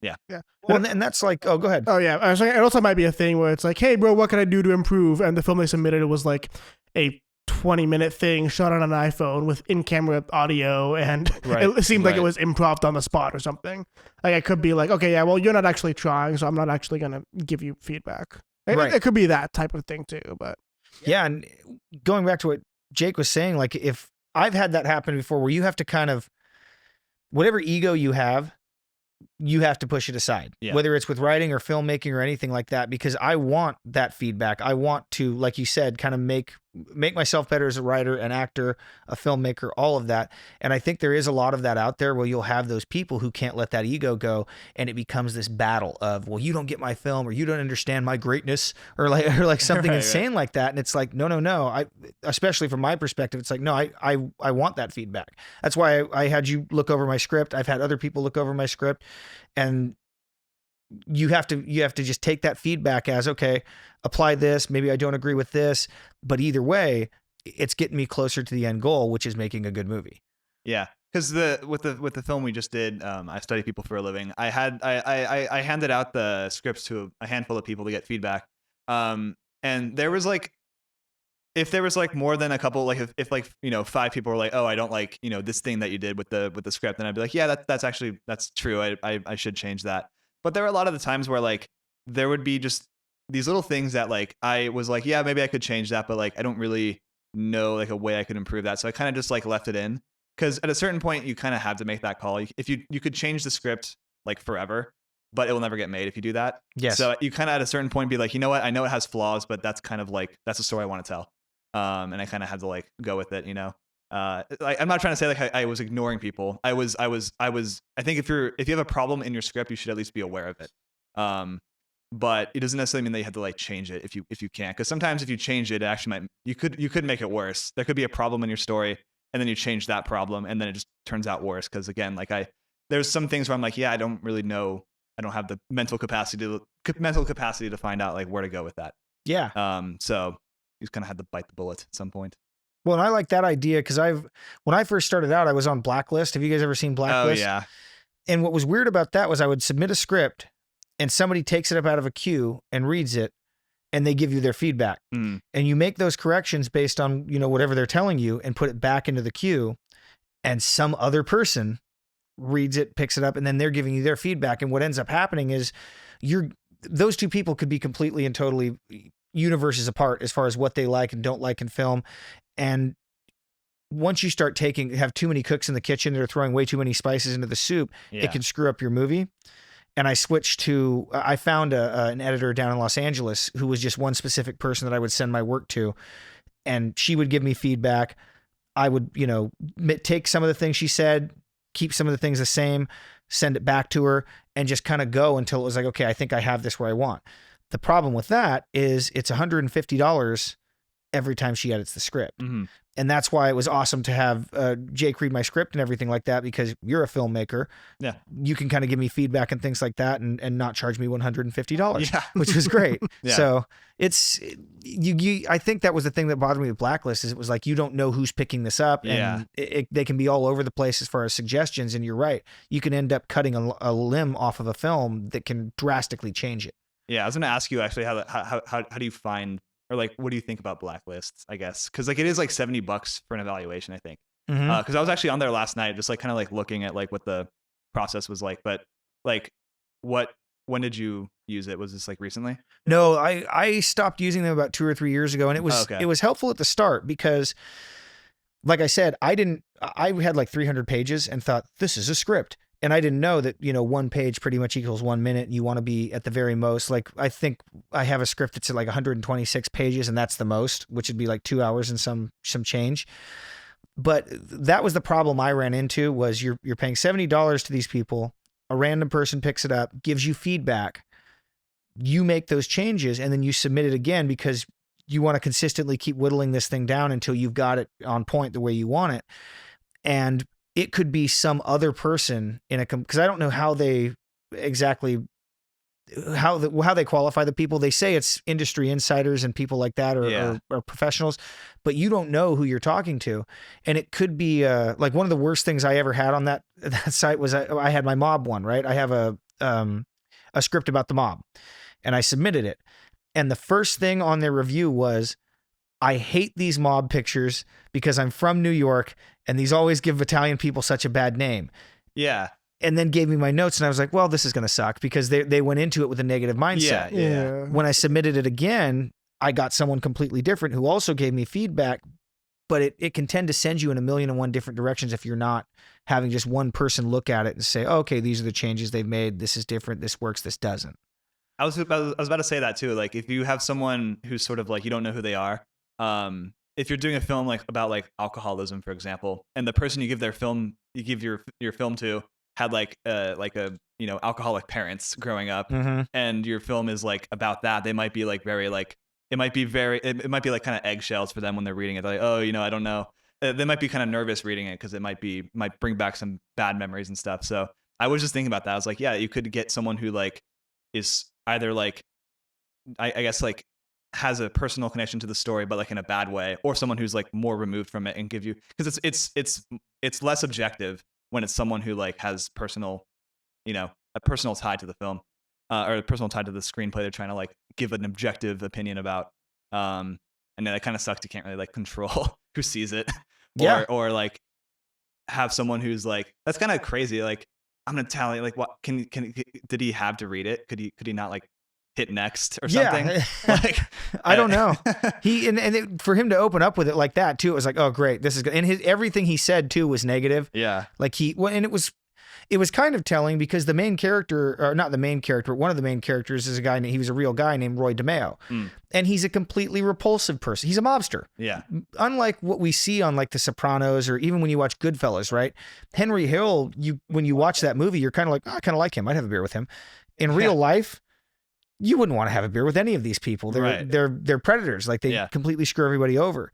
Yeah. Well, and that's like, oh, go ahead. Oh yeah. I was like, it also might be a thing where it's like, hey bro, what can I do to improve? And the film they submitted was like a 20-minute thing shot on an iPhone with in-camera audio, and it seemed like it was improv on the spot or something. Like I could be like, okay, yeah, well, you're not actually trying, so I'm not actually gonna give you feedback. It could be that type of thing too, but yeah. And going back to what Jake was saying, like if I've had that happen before, where you have to kind of, whatever ego you have to push it aside, whether it's with writing or filmmaking or anything like that, because I want that feedback. I want to, like you said, kind of make myself better as a writer, an actor, a filmmaker, all of that. And I think there is a lot of that out there where you'll have those people who can't let that ego go, and it becomes this battle of, well, you don't get my film, or you don't understand my greatness, or like something insane like that. And it's like, no. I, especially from my perspective, it's like, no, I want that feedback. That's why I had you look over my script. I've had other people look over my script, and you have to just take that feedback as, okay, apply this. Maybe I don't agree with this, but either way, it's getting me closer to the end goal, which is making a good movie. Yeah. Because with the film we just did, I study people for a living. I handed out the scripts to a handful of people to get feedback. And there was like, if there was like more than a couple, like if like 5 people were like, oh, I don't like this thing that you did with the script, then I'd be like, yeah, that's true. I should change that. But there were a lot of the times where like there would be just these little things that like I was like, yeah, maybe I could change that, but like I don't really know like a way I could improve that. So I kind of just like left it in, because at a certain point you kind of have to make that call. If you could change the script like forever, but it will never get made if you do that. Yes. So you kind of at a certain point be like, you know what? I know it has flaws, but that's kind of like that's the story I want to tell. And I kind of had to like go with it, Like, I'm not trying to say like I was ignoring people. I think if you have a problem in your script, you should at least be aware of it. But it doesn't necessarily mean that you have to like change it if you can't, because sometimes if you change it, actually you could make it worse. There could be a problem in your story, and then you change that problem, and then it just turns out worse. Because again, like there's some things where I'm like, yeah, I don't really know. I don't have the mental capacity to find out like where to go with that. Yeah. So you just kind of had to bite the bullet at some point. Well, and I like that idea, because when I first started out, I was on Blacklist. Have you guys ever seen Blacklist? Oh yeah. And what was weird about that was I would submit a script, and somebody takes it up out of a queue and reads it, and they give you their feedback. Mm. And you make those corrections based on, you know, whatever they're telling you and put it back into the queue, and some other person reads it, picks it up, and then they're giving you their feedback. And what ends up happening is those two people could be completely and totally universes apart as far as what they like and don't like in film. And once you start have too many cooks in the kitchen that are throwing way too many spices into the soup, it can screw up your movie. And I found an editor down in Los Angeles who was just one specific person that I would send my work to, and she would give me feedback. I would, you know, take some of the things she said, keep some of the things the same, send it back to her, and just kind of go until it was like, okay, I think I have this where I want. The problem with that is it's $150 every time she edits the script. Mm-hmm. And that's why it was awesome to have Jake read my script and everything like that, because you're a filmmaker. Yeah. You can kind of give me feedback and things like that and not charge me $150, Yeah. which was great. Yeah. So I think that was the thing that bothered me with Blacklist, is it was like, you don't know who's picking this up, and they can be all over the place as far as suggestions. And you're right. You can end up cutting a limb off of a film that can drastically change it. Yeah. I was going to ask you actually, how do you find, or like, what do you think about Blacklists, I guess? Cause like, it is like $70 for an evaluation, I think. Mm-hmm. Cause I was actually on there last night, just like kind of like looking at like what the process was like, but like when did you use it? Was this like recently? No, I stopped using them about 2 or 3 years ago, and it was helpful at the start because, like I said, I had like 300 pages and thought, this is a script. And I didn't know that, you know, one page pretty much equals 1 minute. And you want to be at the very most, like, I think I have a script that's at like 126 pages, and that's the most, which would be like 2 hours and some change. But that was the problem I ran into, was you're paying $70 to these people. A random person picks it up, gives you feedback. You make those changes, and then you submit it again because you want to consistently keep whittling this thing down until you've got it on point the way you want it. And it could be some other person because I don't know how they exactly how they qualify the people. They say it's industry insiders and people like that, or professionals, but you don't know who you're talking to. And it could be like one of the worst things I ever had on that site was I had my mob one, right? I have a script about the mob, and I submitted it. And the first thing on their review was, I hate these mob pictures because I'm from New York and these always give Italian people such a bad name. Yeah. And then gave me my notes, and I was like, well, this is going to suck, because they went into it with a negative mindset. Yeah. When I submitted it again, I got someone completely different who also gave me feedback, but it can tend to send you in 1,000,001 different directions if you're not having just one person look at it and say, oh, okay, these are the changes they've made. This is different. This works. This doesn't. I was about to say that too. Like, if you have someone who's sort of like, you don't know who they are, if you're doing a film like about like alcoholism, for example, and the person you give your film to had like a you know, alcoholic parents growing up, Mm-hmm. and your film is like about that, they might be like very like, it might be like kind of eggshells for them when they're reading it. They're like, oh, you know, I don't know. They might be kind of nervous reading it because it might bring back some bad memories and stuff. So I was just thinking about that. I was like, yeah, you could get someone who like is either like, I guess like has a personal connection to the story, but like in a bad way, or someone who's like more removed from it and give you, because it's less objective when it's someone who like has personal, you know, a personal tie to the film, or a personal tie to the screenplay they're trying to like give an objective opinion about. And then it kind of sucks. You can't really like control who sees it, or like have someone who's like, that's kind of crazy. Like, I'm gonna tell you, like, what did he have to read it? Could he not like hit next or something? Like, I don't know. For him to open up with it like that too, it was like, oh great, this is good. And everything he said too was negative. Yeah. Like and it was kind of telling, because the main character, or not the main character, but one of the main characters is he was a real guy named Roy DeMeo. And he's a completely repulsive person. He's a mobster. Yeah. Unlike what we see on like The Sopranos, or even when you watch Goodfellas, right? Henry Hill, when you watch that movie, you're kind of like, oh, I kind of like him. I'd have a beer with him. In real life, you wouldn't want to have a beer with any of these people. They're predators. Like, they completely screw everybody over.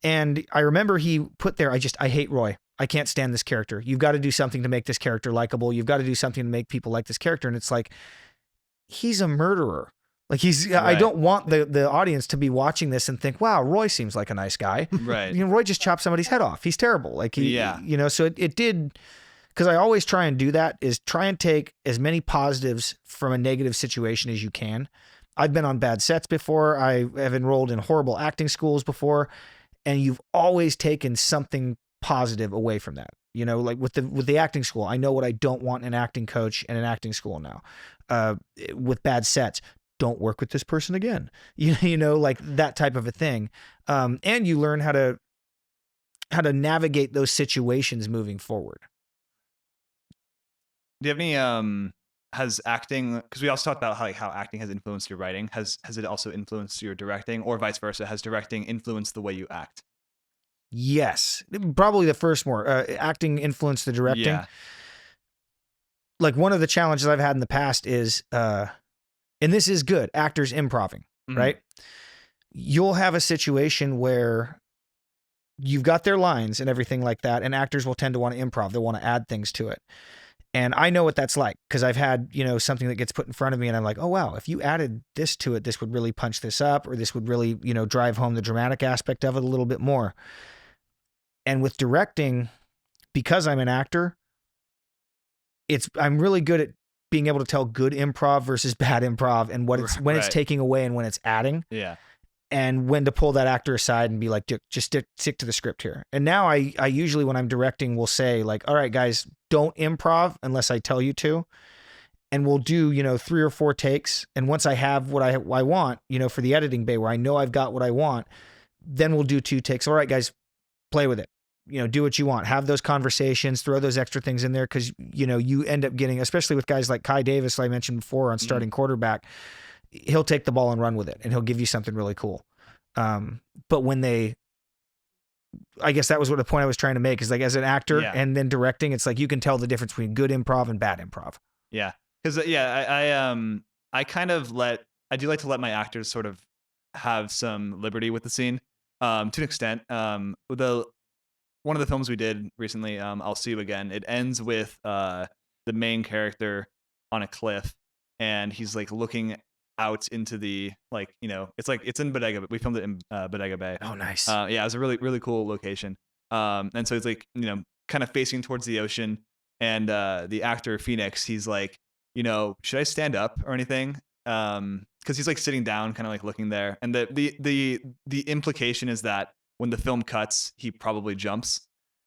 And I remember he put there, I hate Roy. I can't stand this character. You've got to do something to make this character likable. You've got to do something to make people like this character. And it's like, he's a murderer. Like, I don't want the audience to be watching this and think, wow, Roy seems like a nice guy. Right. You know, Roy just chopped somebody's head off. He's terrible. Like, you know, so it did, because I always try and do that, is try and take as many positives from a negative situation as you can. I've been on bad sets before. I have enrolled in horrible acting schools before, and you've always taken something positive away from that. You know, like with the acting school, I know what I don't want in an acting coach and an acting school now. With bad sets, don't work with this person again. You know, like that type of a thing. And you learn how to navigate those situations moving forward. Do you have any has acting, because we also talked about how acting has influenced your writing, has it also influenced your directing, or vice versa? Has directing influenced the way you act? Yes, probably the first more. Acting influenced the directing. Yeah. Like one of the challenges I've had in the past is, and this is good, actors improving, right? You'll have a situation where you've got their lines and everything like that, and actors will tend to want to improv. They'll want to add things to it. And I know what that's like, because I've had, you know, something that gets put in front of me and I'm like, oh, wow, if you added this to it, this would really punch this up, or this would really, you know, drive home the dramatic aspect of it a little bit more. And with directing, because I'm an actor, I'm really good at being able to tell good improv versus bad improv, and when it's taking away and when it's adding. Yeah. And when to pull that actor aside and be like, just stick to the script here. And now I usually, when I'm directing, will say like, all right, guys, don't improv unless I tell you to. And we'll do, you know, 3 or 4 takes. And once I have what I want, you know, for the editing bay where I know I've got what I want, then we'll do 2 takes. All right, guys, play with it. You know, do what you want. Have those conversations, throw those extra things in there, because, you know, you end up getting, especially with guys like Kai Davis, like I mentioned before, on starting quarterback, he'll take the ball and run with it, and he'll give you something really cool. But when I guess that was what the point I was trying to make, is like, as an actor and then directing, it's like you can tell the difference between good improv and bad improv. Yeah. Because I kind of I do like to let my actors sort of have some liberty with the scene, to an extent. One of the films we did recently, I'll See You Again, it ends with the main character on a cliff, and he's like looking out into the, like, you know, it's in Bodega. We filmed it in Bodega Bay. Oh, nice. Yeah, it was a really, really cool location. And so it's like, you know, kind of facing towards the ocean, and the actor Phoenix, he's like, you know, should I stand up or anything? Because he's like sitting down, kind of like looking there, and the implication is that when the film cuts, he probably jumps.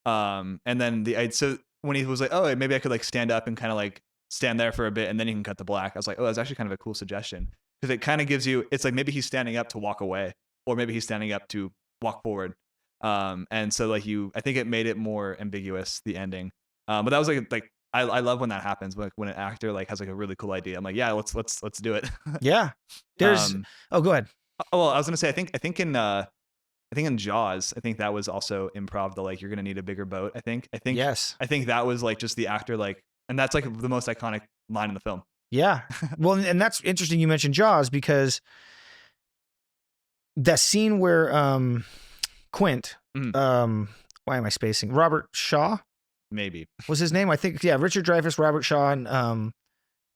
And then so when he was like, oh, maybe I could like stand up and kind of like stand there for a bit, and then you can cut the black. I was like, oh, that's actually kind of a cool suggestion, because it kind of gives you, it's like maybe he's standing up to walk away, or maybe he's standing up to walk forward. And so like I think it made it more ambiguous, the ending. But that was like I love when that happens, like when an actor like has like a really cool idea. I'm like, yeah, let's do it. Yeah. There's oh, go ahead. Well, I was gonna say, I think in Jaws, I think that was also improv. The like, you're gonna need a bigger boat. I think yes. I think that was like just the actor, like, and that's like the most iconic line in the film. Yeah. Well, and that's interesting you mentioned Jaws, because that scene where Quint, why am I spacing? Robert Shaw? Maybe. Was his name? I think, yeah, Richard Dreyfuss, Robert Shaw, and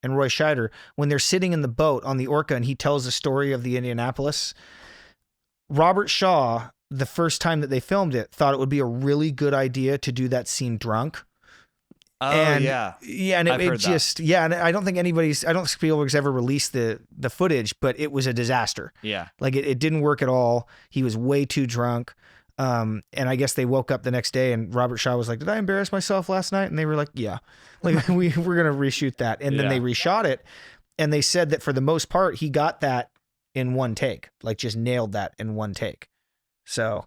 Roy Scheider, when they're sitting in the boat on the Orca and he tells the story of the Indianapolis. Robert Shaw, the first time that they filmed it, thought it would be a really good idea to do that scene drunk. Oh, and, yeah. Yeah, and it just, and I don't think Spielberg's ever released the footage, but it was a disaster. Yeah. Like it didn't work at all. He was way too drunk. And I guess they woke up the next day and Robert Shaw was like, did I embarrass myself last night? And they were like, yeah, like we're going to reshoot that. And then they reshot it. And they said that for the most part, he got that in one take, like just nailed that in one take. So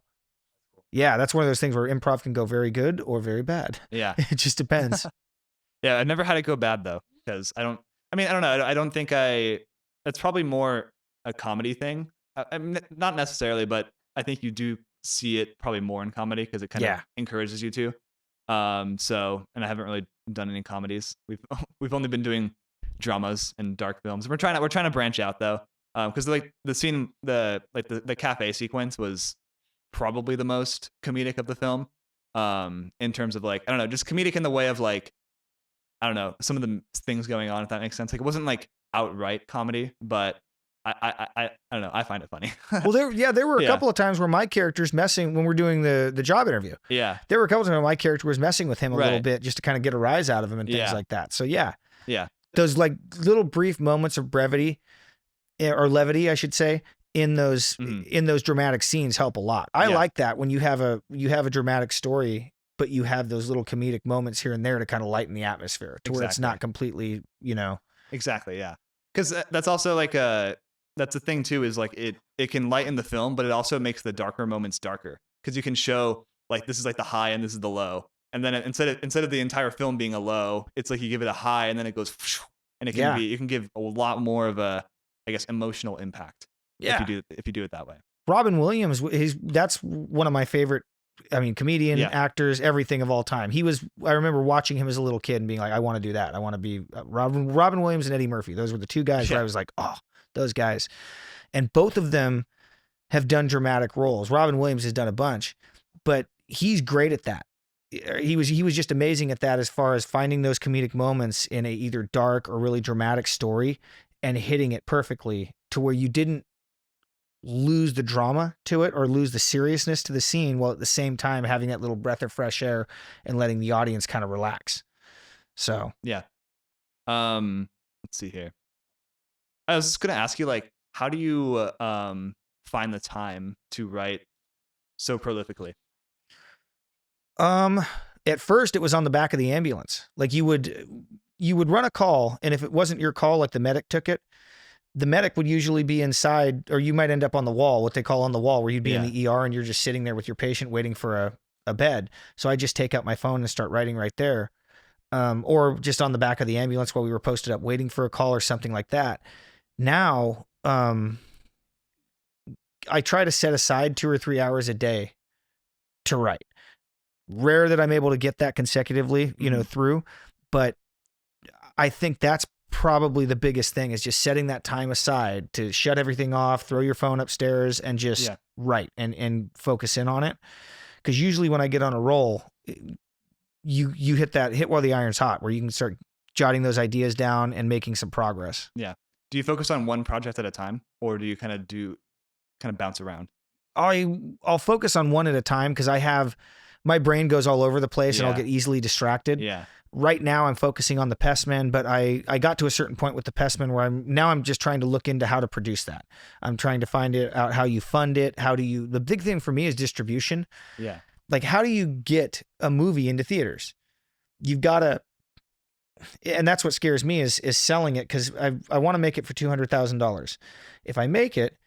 yeah, that's one of those things where improv can go very good or very bad. Yeah. It just depends. Yeah. I've never had it go bad though, because I don't know. I don't think it's probably more a comedy thing. I mean, not necessarily, but I think you do see it probably more in comedy, because it kind of encourages you to. So, and I haven't really done any comedies. We've only been doing dramas and dark films. We're trying to branch out though. Because like the scene, the cafe sequence was probably the most comedic of the film. In terms of like, I don't know, just comedic in the way of like, I don't know, some of the things going on, if that makes sense. Like it wasn't like outright comedy, but I don't know, I find it funny. Well, there were a couple of times where my character's messing when we're doing the job interview. Yeah. There were a couple of times where my character was messing with him a little bit just to kind of get a rise out of him and things like that. So yeah. Yeah. Those like little brief moments of brevity or levity, I should say, in those Mhm. dramatic scenes help a lot. I Yeah. like that when you have a dramatic story, but you have those little comedic moments here and there to kind of lighten the atmosphere to where it's Exactly. not completely, Exactly, yeah. Because that's also like that's the thing too, is like it can lighten the film, but it also makes the darker moments darker because you can show like this is like the high and this is the low, and then instead of the entire film being a low, it's like you give it a high and then it goes and Yeah. you can give a lot more of a, I guess, emotional impact Yeah. if you do it that way. Robin Williams, that's one of my favorite, comedian, Yeah. actors, everything of all time. I remember watching him as a little kid and being like, I want to do that. I want to be Robin Williams and Eddie Murphy. Those were the two guys where Yeah. I was like, oh, those guys. And both of them have done dramatic roles. Robin Williams has done a bunch, but he's great at that. He was just amazing at that as far as finding those comedic moments in a either dark or really dramatic story and hitting it perfectly to where you didn't lose the drama to it or lose the seriousness to the scene, while at the same time having that little breath of fresh air and letting the audience kind of relax. So Yeah. Let's see here. I was just gonna ask you, like, how do you find the time to write so prolifically? at first it was on the back of the ambulance. Like you would run a call, and if it wasn't your call, like the medic took it, the medic would usually be inside, or you might end up on the wall, what they call on the wall, where you'd be in the ER and you're just sitting there with your patient waiting for a bed. So I just take out my phone and start writing right there. Or just on the back of the ambulance while we were posted up waiting for a call or something like that. Now, I try to set aside 2 or 3 hours a day to write. Rare that I'm able to get that consecutively, through, but I think that's probably the biggest thing, is just setting that time aside to shut everything off, throw your phone upstairs, and just write and focus in on it. Because usually when I get on a roll, you hit while the iron's hot, where you can start jotting those ideas down and making some progress. Yeah. Do you focus on one project at a time, or do you kind of bounce around? I'll focus on one at a time because my brain goes all over the place and I'll get easily distracted. Yeah. Right now I'm focusing on the Pestman, but I got to a certain point with the Pestman where I'm just trying to look into how to produce that. I'm trying to find out how you fund it. The big thing for me is distribution. Yeah. Like, how do you get a movie into theaters? You've got to, and that's what scares me is selling it, because I want to make it for $200,000. If I make it,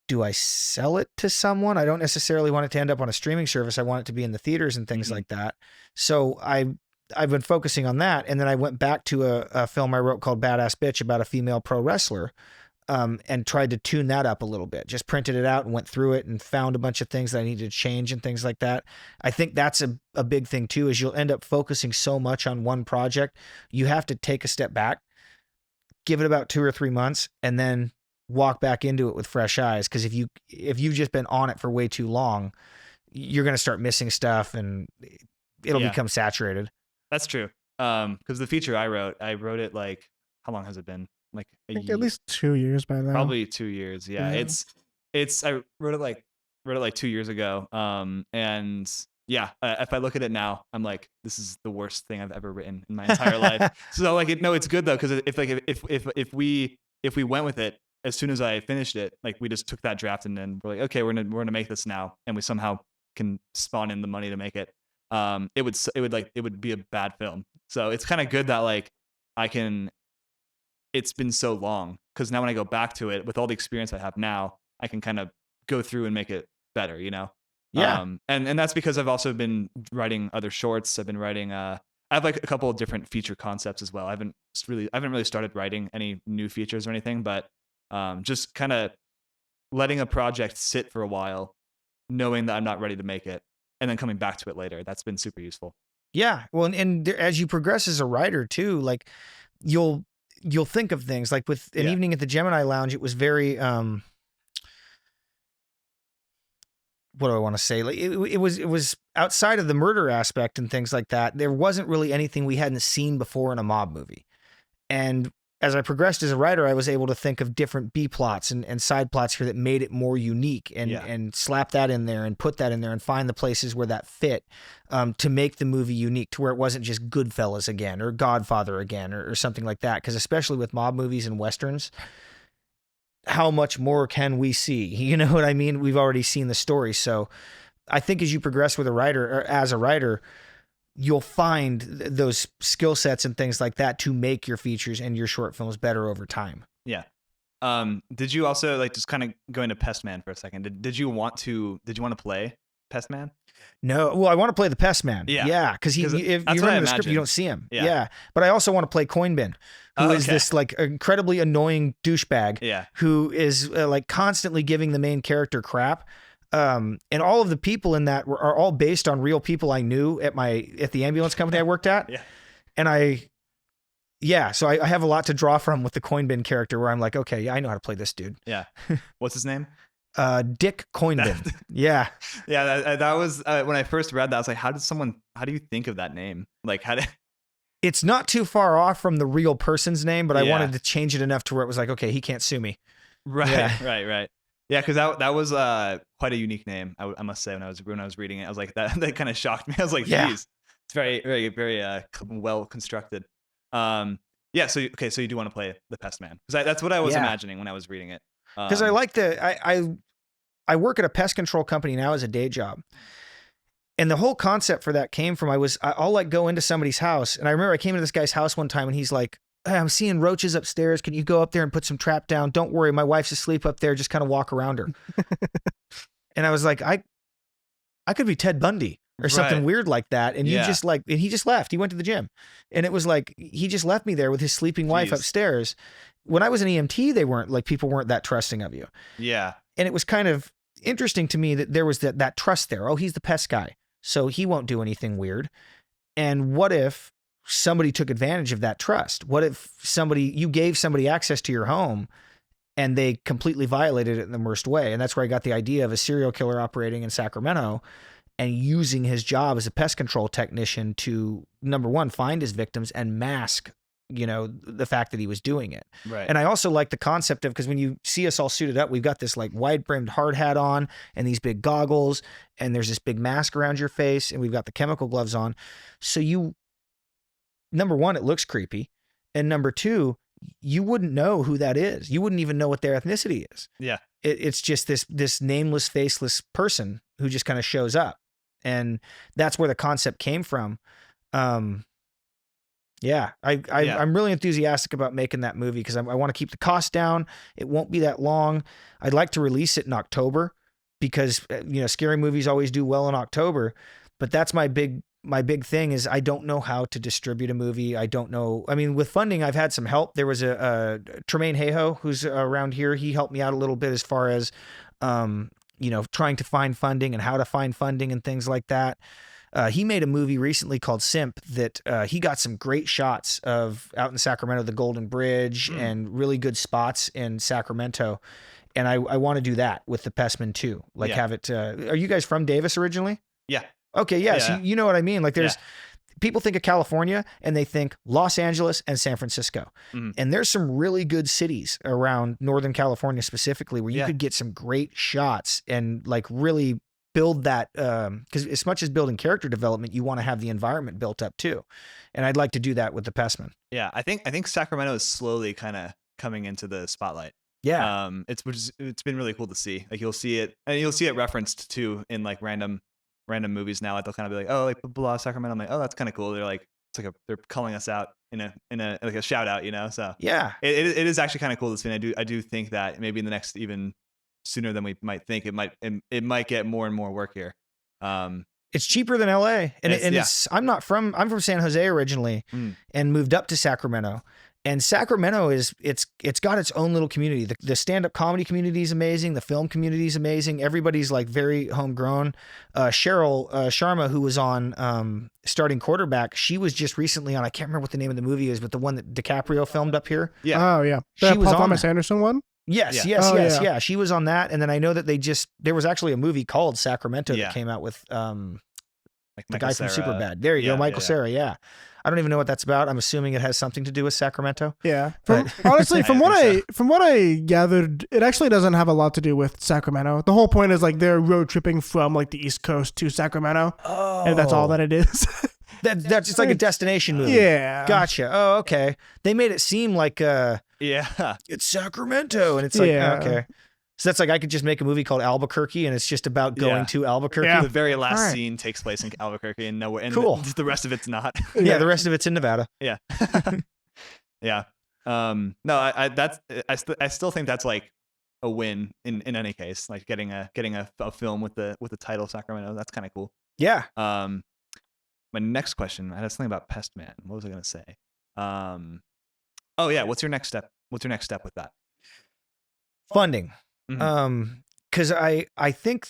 do I sell it to someone? I don't necessarily want it to end up on a streaming service. I want it to be in the theaters and things like that. So I've been focusing on that. And then I went back to a film I wrote called Badass Bitch about a female pro wrestler, and tried to tune that up a little bit. Just printed it out and went through it and found a bunch of things that I needed to change and things like that. I think that's a big thing too, is you'll end up focusing so much on one project. You have to take a step back, give it about 2 or 3 months, and then walk back into it with fresh eyes. Because if you've just been on it for way too long, you're going to start missing stuff and it'll become saturated. That's true. Because the feature I wrote it like, how long has it been? Like I think at least 2 years by now. Probably 2 years. Yeah. I wrote it like 2 years ago. And yeah, if I look at it now, I'm like, this is the worst thing I've ever written in my entire life. So like, no, it's good though, because if we went with it as soon as I finished it, like we just took that draft and then we're like, okay, we're gonna make this now, and we somehow can spawn in the money to make it. It would be a bad film. So it's kind of good that like it's been so long, because now when I go back to it with all the experience I have now, I can kind of go through and make it better, Yeah. And that's because I've also been writing other shorts. I've been writing I have like a couple of different feature concepts as well. I haven't really started writing any new features or anything, but just kind of letting a project sit for a while, knowing that I'm not ready to make it, and then coming back to it later. That's been super useful. Yeah. Well, and as you progress as a writer too, like you'll think of things like with an evening at the Gemini Lounge. It was very, what do I want to say? Like it was outside of the murder aspect and things like that. There wasn't really anything we hadn't seen before in a mob movie. And as I progressed as a writer, I was able to think of different B plots and side plots here that made it more unique, and slap that in there and put that in there and find the places where that fit, to make the movie unique, to where it wasn't just Goodfellas again or Godfather again or something like that. Because especially with mob movies and Westerns, how much more can we see? You know what I mean? We've already seen the story. So I think as you progress with a writer or as a writer, you'll find those skill sets and things like that to make your features and your short films better over time. Yeah. Did you also like just kind of go into Pest Man for a second? Did you want to play Pest Man? No, well, I want to play the Pest Man. Yeah. Yeah, because if you remember the script, you don't see him. Yeah. But I also want to play Coin Bin, who is this like incredibly annoying douchebag who is like constantly giving the main character crap. And all of the people in that are all based on real people I knew at the ambulance company I worked at. And so I have a lot to draw from with the Coin Bin character where I'm like, okay, yeah, I know how to play this dude. Yeah. What's his name? Dick Coin Bin. Yeah. Yeah. That was when I first read that, I was like, how do you think of that name? Like, It's not too far off from the real person's name, but I wanted to change it enough to where it was like, okay, he can't sue me. Right. Right. Yeah, because that was quite a unique name. I must say when I was reading it, I was like that kind of shocked me. I was like, geez, it's very very very well constructed. So you do want to play the Pest Man because that's what I was imagining when I was reading it. Because I like I work at a pest control company now as a day job. And the whole concept for that came from I'll like go into somebody's house. And I remember I came into this guy's house one time and he's like, hey, I'm seeing roaches upstairs. Can you go up there and put some trap down? Don't worry. My wife's asleep up there. Just kind of walk around her. And I was like, I could be Ted Bundy or something weird like that. And and he just left. He went to the gym. And it was like, he just left me there with his sleeping wife upstairs. When I was an EMT, people weren't that trusting of you. Yeah. And it was kind of interesting to me that there was that trust there. Oh, he's the pest guy, so he won't do anything weird. And what if somebody took advantage of that trust? What if you gave somebody access to your home and they completely violated it in the worst way? And that's where I got the idea of a serial killer operating in Sacramento and using his job as a pest control technician to, number one, find his victims and mask the fact that he was doing it. Right. And I also like the concept of, because when you see us all suited up, we've got this like wide brimmed hard hat on and these big goggles, and there's this big mask around your face, and we've got the chemical gloves on. So number one, it looks creepy. And number two, you wouldn't know who that is. You wouldn't even know what their ethnicity is. Yeah. It's just this nameless, faceless person who just kind of shows up. And that's where the concept came from. I'm really enthusiastic about making that movie because I want to keep the cost down. It won't be that long. I'd like to release it in October because scary movies always do well in October. But that's my big thing is I don't know how to distribute a movie. I don't know. I mean, with funding, I've had some help. There was a Tremaine Hayhoe who's around here. He helped me out a little bit as far as trying to find funding and how to find funding and things like that. He made a movie recently called Simp that he got some great shots of out in Sacramento, the Golden Bridge, and really good spots in Sacramento. And I want to do that with the Pestman too. Like have it. Are you guys from Davis originally? Yeah. Okay. Yeah. So you know what I mean? Like there's people think of California and they think Los Angeles and San Francisco. And there's some really good cities around Northern California specifically where you could get some great shots and like really build that, because as much as building character development, you want to have the environment built up too. And I'd like to do that with the Pestman. Yeah, I think Sacramento is slowly kind of coming into the spotlight. Yeah. It's been really cool to see. Like you'll see it referenced too in like random movies now. Like they'll kind of be like, oh, like blah Sacramento. I'm like, oh, that's kind of cool. They're like, it's like they're calling us out in a like a shout out, So yeah, it is actually kind of cool to see. And I do think that maybe in the next even sooner than we might think, it might get more and more work here. It's cheaper than LA. I'm from San Jose originally and moved up to Sacramento. And Sacramento it's got its own little community. The stand-up comedy community is amazing. The film community is amazing. Everybody's like very homegrown. Cheryl Sharma, who was on Starting Quarterback, she was just recently on, I can't remember what the name of the movie is, but the one that DiCaprio filmed up here. Yeah. Oh yeah. She was Paul Thomas Anderson one? Yes. Yeah. She was on that. And then I know that there was actually a movie called Sacramento that came out with the guy from Superbad. There you go. Michael Cera. Yeah. I don't even know what that's about. I'm assuming it has something to do with Sacramento. Yeah. Honestly, from what I gathered, it actually doesn't have a lot to do with Sacramento. The whole point is like they're road tripping from like the East Coast to Sacramento. Oh. And that's all that it is. That's just like a destination movie. Yeah. Gotcha. Oh, okay. They made it seem like Yeah. It's Sacramento. And it's like, Yeah. okay. So that's like, I could just make a movie called Albuquerque and it's just about going Yeah. to Albuquerque. Yeah. The very last All right. scene takes place in Albuquerque and nowhere, and Cool. the rest of it's not. Yeah. The rest of it's in Nevada. Yeah. Yeah. No, I still think that's like a win in any case, like getting a film with the title Sacramento. That's kind of cool. Yeah. My next question, I had something about Pest Man. What was I going to say? Oh yeah. What's your next step? What's your next step with that? Funding. Mhm. Cause I think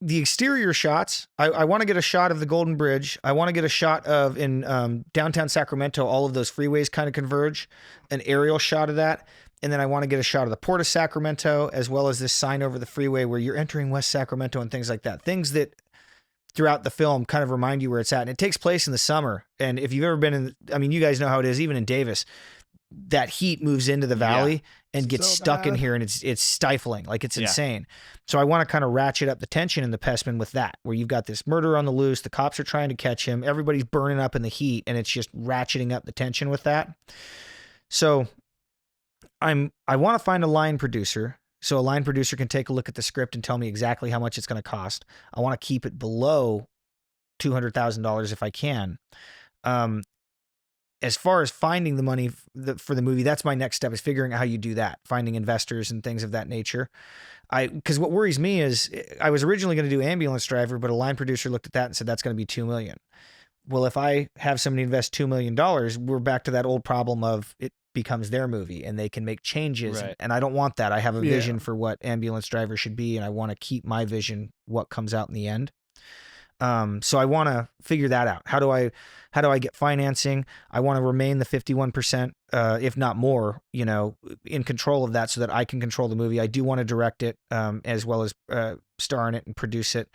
the exterior shots, I want to get a shot of the Golden Bridge. I want to get a shot of in downtown Sacramento, all of those freeways kind of converge, an aerial shot of that. And then I want to get a shot of the Port of Sacramento, as well as this sign over the freeway where you're entering West Sacramento and things like that. Things that throughout the film kind of remind you where it's at. And it takes place in the summer. And if you've ever been in, I mean, you guys know how it is, even in Davis, that heat moves into the valley and gets So stuck in bad. here and it's stifling. Like it's Yeah. insane. So I want to kind of ratchet up the tension in the Pestman with that, where you've got this murderer on the loose. The cops are trying to catch him. Everybody's burning up in the heat and it's just ratcheting up the tension with that. So I want to find a line producer. So a line producer can take a look at the script and tell me exactly how much it's going to cost. I want to keep it below $200,000 if I can. As far as finding the money for the movie, that's my next step, is figuring out how you do that, finding investors and things of that nature. Because what worries me is I was originally going to do Ambulance Driver, but a line producer looked at that and said, that's going to be $2 million. Well, if I have somebody invest $2 million, we're back to that old problem of it becomes their movie and they can make changes. Right. And I don't want that. I have a Yeah. vision for what Ambulance Driver should be. And I want to keep my vision, what comes out in the end. So I want to figure that out. How do I get financing? I want to remain the 51%, if not more, in control of that so that I can control the movie. I do want to direct it, as well as, star in it and produce it.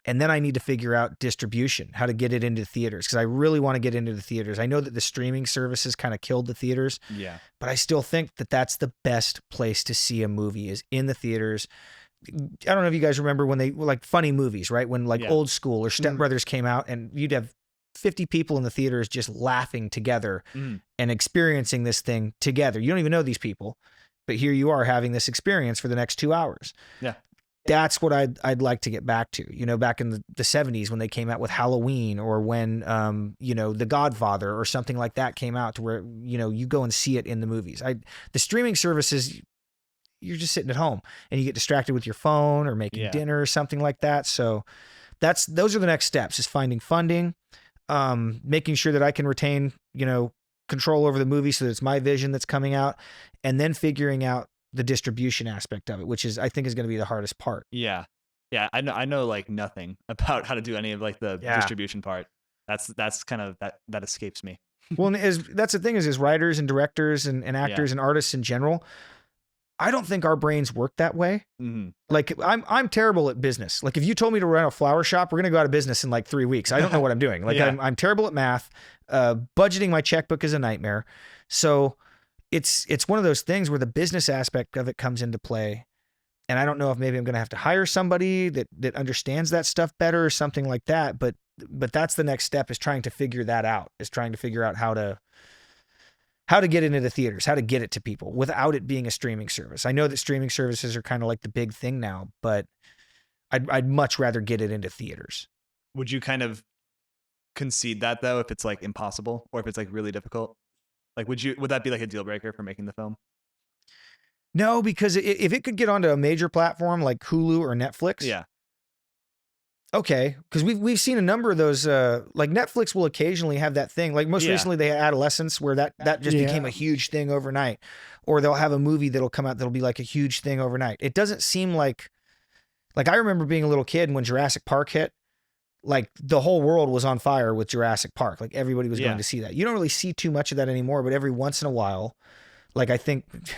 And then I need to figure out distribution, how to get it into theaters. Cause I really want to get into the theaters. I know that the streaming services kind of killed the theaters, Yeah. but I still think that that's the best place to see a movie, is in the theaters. I don't know if you guys remember when they were like funny movies, right? When like Yeah. Old School or Step Brothers came out and you'd have 50 people in the theaters just laughing together Mm. and experiencing this thing together. You don't even know these people, but here you are having this experience for the next 2 hours. Yeah. That's what I'd like to get back to, back in the 70s when they came out with Halloween, or when, The Godfather or something like that came out, to where, you go and see it in the movies. The streaming services, you're just sitting at home and you get distracted with your phone or making Yeah. dinner or something like that. So those are the next steps, is finding funding, making sure that I can retain, control over the movie so that it's my vision that's coming out, and then figuring out the distribution aspect of it, which is, I think, is going to be the hardest part. Yeah. Yeah. I know like nothing about how to do any of like the Yeah. distribution part. That's kind of that escapes me. Well, and that's the thing is writers and directors and actors and artists in general, I don't think our brains work that way. Mm-hmm. Like I'm terrible at business. Like if you told me to run a flower shop, we're going to go out of business in like 3 weeks. I don't know what I'm doing. Like Yeah. I'm terrible at math. Budgeting my checkbook is a nightmare. So it's one of those things where the business aspect of it comes into play. And I don't know if maybe I'm going to have to hire somebody that understands that stuff better or something like that. But that's the next step, is trying to figure that out, is trying to figure out how to get into the theaters, how to get it to people without it being a streaming service. I know that streaming services are kind of like the big thing now, but I'd much rather get it into theaters. Would you kind of concede that though, if it's like impossible or if it's like really difficult? Like, would that be like a deal breaker for making the film? No, because if it could get onto a major platform like Hulu or Netflix, Yeah. okay. Because we've seen a number of those. Like Netflix will occasionally have that thing. Like most Yeah. recently, they had Adolescence, where that just Yeah. became a huge thing overnight. Or they'll have a movie that'll come out that'll be like a huge thing overnight. It doesn't seem like I remember being a little kid, and when Jurassic Park hit, like the whole world was on fire with Jurassic Park. Like everybody was Yeah. going to see that. You don't really see too much of that anymore, but every once in a while, like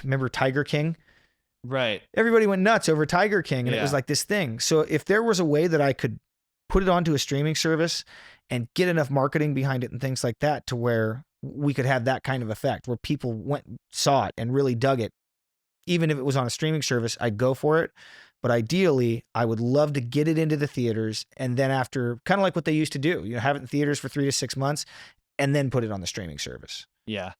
remember Tiger King? Right. Everybody went nuts over Tiger King, and it was Yeah. like this thing. So if there was a way that I could put it onto a streaming service and get enough marketing behind it and things like that, to where we could have that kind of effect, where people went and saw it and really dug it, even if it was on a streaming service, I'd go for it. But ideally, I would love to get it into the theaters, and then after, kind of like what they used to do, have it in theaters for 3 to 6 months and then put it on the streaming service. Yeah.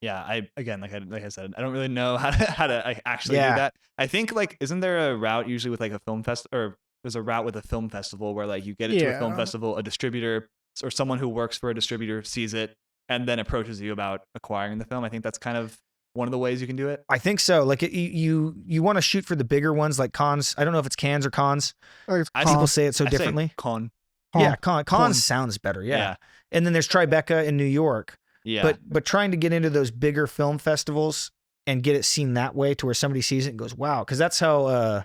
Yeah, like I said, I don't really know how to like, actually Yeah. do that. I think like isn't there a route usually with like a film fest or there's a route with a film festival where like you get it to a film Yeah. festival, a distributor or someone who works for a distributor sees it and then approaches you about acquiring the film. I think that's kind of one of the ways you can do it. I think so. Like you want to shoot for the bigger ones, like cons. I don't know if it's cans or cons. Like, I People con- say it so I say differently. con. Yeah, cons Con. sounds better. Yeah. Yeah. And then there's Tribeca in New York. Yeah. But trying to get into those bigger film festivals and get it seen that way to where somebody sees it and goes, wow. Because that's how, or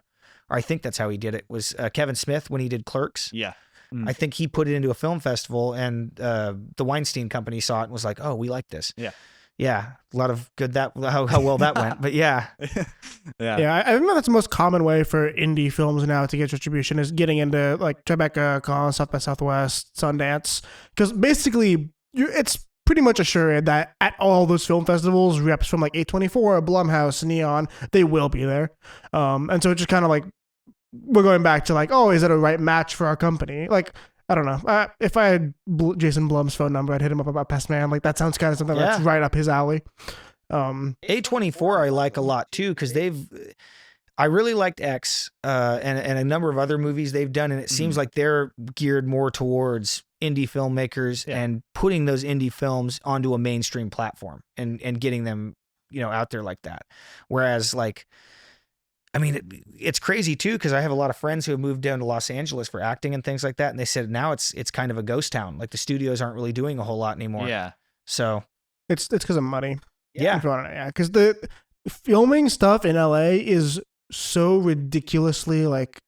I think that's how he did it, was Kevin Smith when he did Clerks. yeah. I think he put it into a film festival and the Weinstein Company saw it and was like, oh, we like this. Yeah. Yeah. A lot of good how well that went. But yeah. Yeah. Yeah, I think that's the most common way for indie films now to get distribution is getting into like Tribeca, Con, South by Southwest, Sundance, because basically it's pretty much assured that at all those film festivals, reps from like A24, Blumhouse, Neon, they will be there. And so it's just kind of like we're going back to like, oh, is it a right match for our company? Like, I don't know. If I had Jason Blum's phone number, I'd hit him up about Pest Man. Like that sounds kind of something that's right up his alley. A24 I like a lot too because I really liked X and a number of other movies they've done, and it seems like they're geared more towards indie filmmakers and putting those indie films onto a mainstream platform and getting them, out there like that. Whereas like, I mean, it's crazy too because I have a lot of friends who have moved down to Los Angeles for acting and things like that, and they said now it's kind of a ghost town. Like the studios aren't really doing a whole lot anymore. Yeah. So It's because of money. yeah. Because the filming stuff in LA is so ridiculously like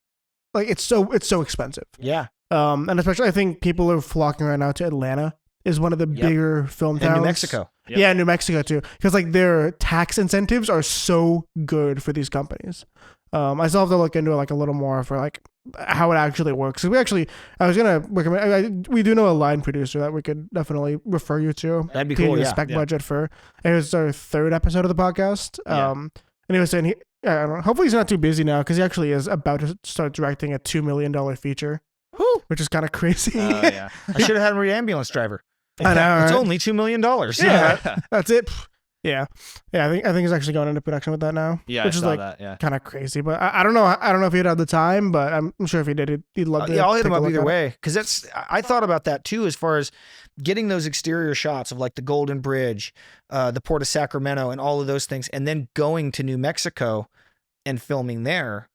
it's so expensive. Yeah. And especially I think people are flocking right now to Atlanta is one of the bigger film towns. And New Mexico. Yep. Yeah, New Mexico too, because like their tax incentives are so good for these companies. I still have to look into it like a little more for like how it actually works. So I was gonna recommend. We do know a line producer that we could definitely refer you to. That'd be to cool. your Yeah. spec budget for. It was our third episode of the podcast. Yeah. And he was saying I don't know. Hopefully he's not too busy now because he actually is about to start directing a $2 million feature, which is kind of crazy. Oh yeah. I should have had him read ambulance driver. I know. It's right? only $2 million. Yeah, that's it. Yeah. I think he's actually going into production with that now. Yeah. which I is saw like that. Yeah. kind of crazy. But I don't know. I don't know if he'd have the time, but I'm sure if he did, he'd love to. Yeah, I'll hit him take a up look either at it. way because I thought about that too as far as getting those exterior shots of like the Golden Bridge, the Port of Sacramento, and all of those things, and then going to New Mexico and filming there.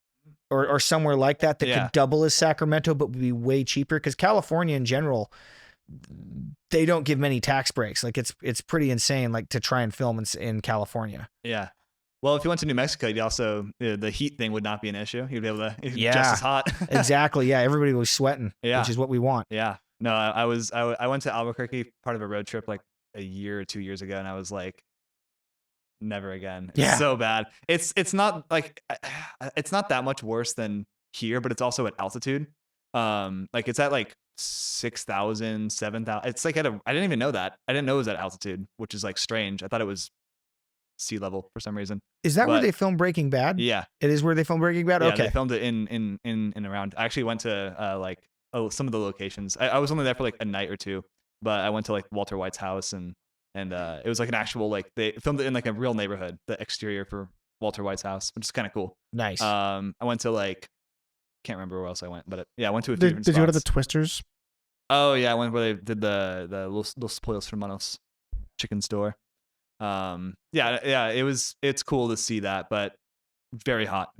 Or somewhere like that could double as Sacramento, but would be way cheaper because California in general, they don't give many tax breaks. Like it's pretty insane, like to try and film in California. Yeah. Well, if you went to New Mexico, you'd also the heat thing would not be an issue. You'd be able to just as hot. Exactly. Yeah. Everybody was sweating, which is what we want. Yeah. No, I went to Albuquerque, part of a road trip like a year or 2 years ago, and I was like, never again. It's so bad. It's not like it's not that much worse than here, but it's also at altitude. Like it's at like 6,000, 7,000. It's like I didn't even know that. I didn't know it was at altitude, which is like strange. I thought it was sea level for some reason. Is that where they filmed Breaking Bad? Yeah. It is where they filmed Breaking Bad? Yeah, Okay. they filmed it in and around. I actually went to some of the locations. I was only there for like a night or two, but I went to like Walter White's house and it was like an actual like they filmed it in like a real neighborhood, the exterior for Walter White's house, which is kind of cool. Nice. I went to like can't remember where else I went, but I went to a few different Did you go to spots. the Twisters? Oh yeah, I went where they did the Los Pollos Hermanos chicken store. Yeah, it's cool to see that, but very hot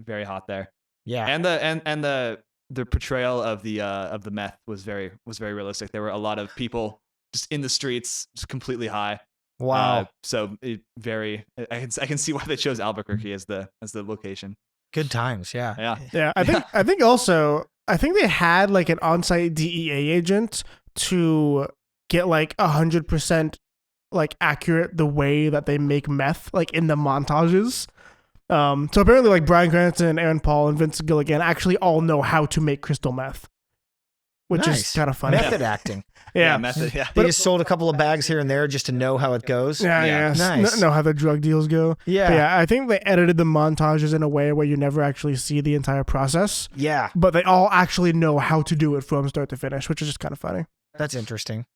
there. Yeah. And the portrayal of the meth was very realistic. There were a lot of people just in the streets, just completely high. Wow. So I can see why they chose Albuquerque as the location. Good times. Yeah. Yeah. Yeah, I think also they had like an on-site DEA agent to get like 100% like accurate the way that they make meth like in the montages. So apparently like Bryan Cranston, Aaron Paul, and Vince Gilligan actually all know how to make crystal meth, which is kind of funny. Method acting. Yeah. Method. Yeah. They just sold a couple of bags here and there just to know how it goes. Yeah. Nice. Know how the drug deals go. Yeah. But yeah, I think they edited the montages in a way where you never actually see the entire process. Yeah. But they all actually know how to do it from start to finish, which is just kind of funny. That's interesting.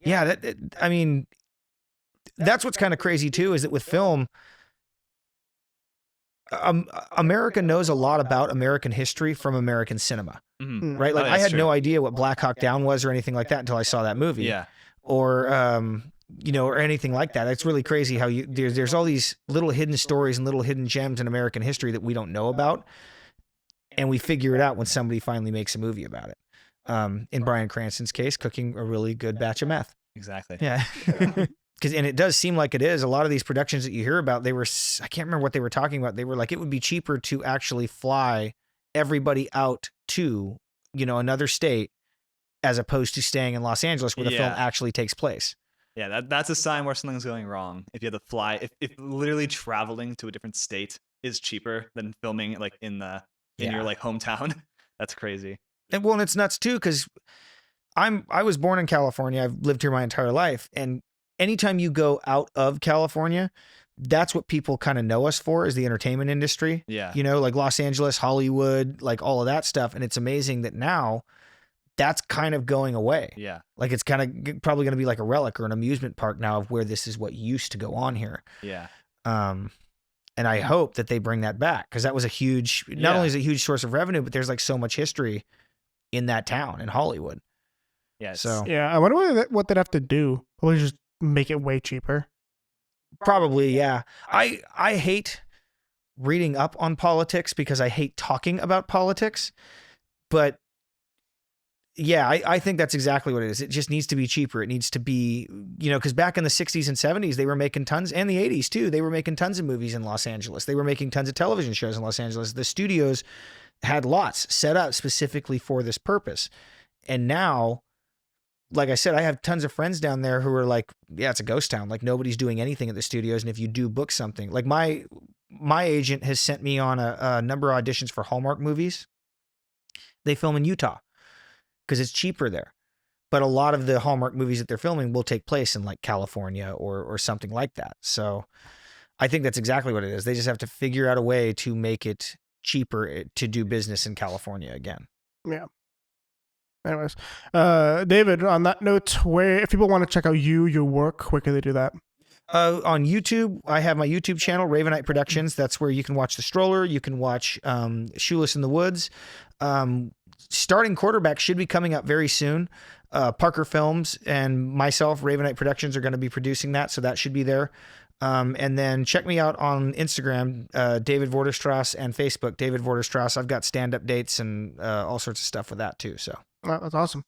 Yeah. I mean, that's what's kind of crazy too, is that with film, America knows a lot about American history from American cinema, Mhm. right? Like Oh, I that's had true. no idea what Black Hawk Down was or anything like that until I saw that movie. Yeah. Or or anything like that. It's really crazy how there's all these little hidden stories and little hidden gems in American history that we don't know about, and we figure it out when somebody finally makes a movie about it. In Bryan Cranston's case, cooking a really good batch of meth. Exactly. Yeah. And it does seem like it is. A lot of these productions that you hear about, I can't remember what they were talking about. They were like, it would be cheaper to actually fly everybody out to, another state as opposed to staying in Los Angeles where the film actually takes place. Yeah, that's a sign where something's going wrong. If you have to fly, if literally traveling to a different state is cheaper than filming like in your like hometown, that's crazy. And it's nuts too, because I was born in California. I've lived here my entire life. And anytime you go out of California, that's what people kind of know us for, is the entertainment industry. Yeah. Like Los Angeles, Hollywood, like all of that stuff. And it's amazing that now that's kind of going away. Yeah. Like it's kind of probably going to be like a relic or an amusement park now of where this is what used to go on here. Yeah. And I hope that they bring that back, because that was not only is it a huge source of revenue, but there's like so much history in that town, in Hollywood. Yeah. Yeah, I wonder what they'd have to do. Probably just make it way cheaper. Probably, yeah. I hate reading up on politics because I hate talking about politics. But yeah, I think that's exactly what it is. It just needs to be cheaper. It needs to be, because back in the 60s and 70s, they were making tons, and the 80s too, they were making tons of movies in Los Angeles. They were making tons of television shows in Los Angeles. The studios had lots set up specifically for this purpose. And now, like I said, I have tons of friends down there who are like, yeah, it's a ghost town. Like nobody's doing anything at the studios. And if you do book something, like my agent has sent me on a number of auditions for Hallmark movies. They film in Utah because it's cheaper there. But a lot of the Hallmark movies that they're filming will take place in like California or something like that. So I think that's exactly what it is. They just have to figure out a way to make it cheaper to do business in California again. Yeah. Anyways, David, on that note, if people want to check out your work, where can they do that? On YouTube, I have my YouTube channel, Ravenite Productions. That's where you can watch The Stroller. You can watch Shoeless in the Woods. Starting Quarterback should be coming up very soon. Parker Films and myself, Ravenite Productions, are going to be producing that, so that should be there. And then check me out on Instagram, David Vorderstrasse, and Facebook, David Vorderstrasse. I've got stand-up dates and all sorts of stuff with that too. So that's awesome.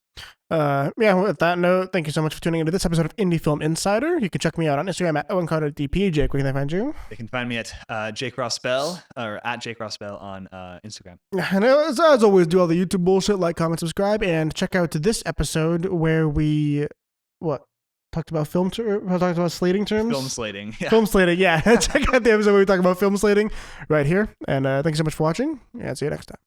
With that note, thank you so much for tuning into this episode of IndieFilm Insider. You can check me out on Instagram at OwenCarterDP. Jake, where can they find you? They can find me at Jake Ross Bell, or at Jake Ross Bell on Instagram. And as always, do all the YouTube bullshit, like, comment, subscribe, and check out this episode where we talked about talked about slating terms. Film slating. Yeah. Film slating, yeah. Check out the episode where we talk about film slating right here. And thank you so much for watching, and see you next time.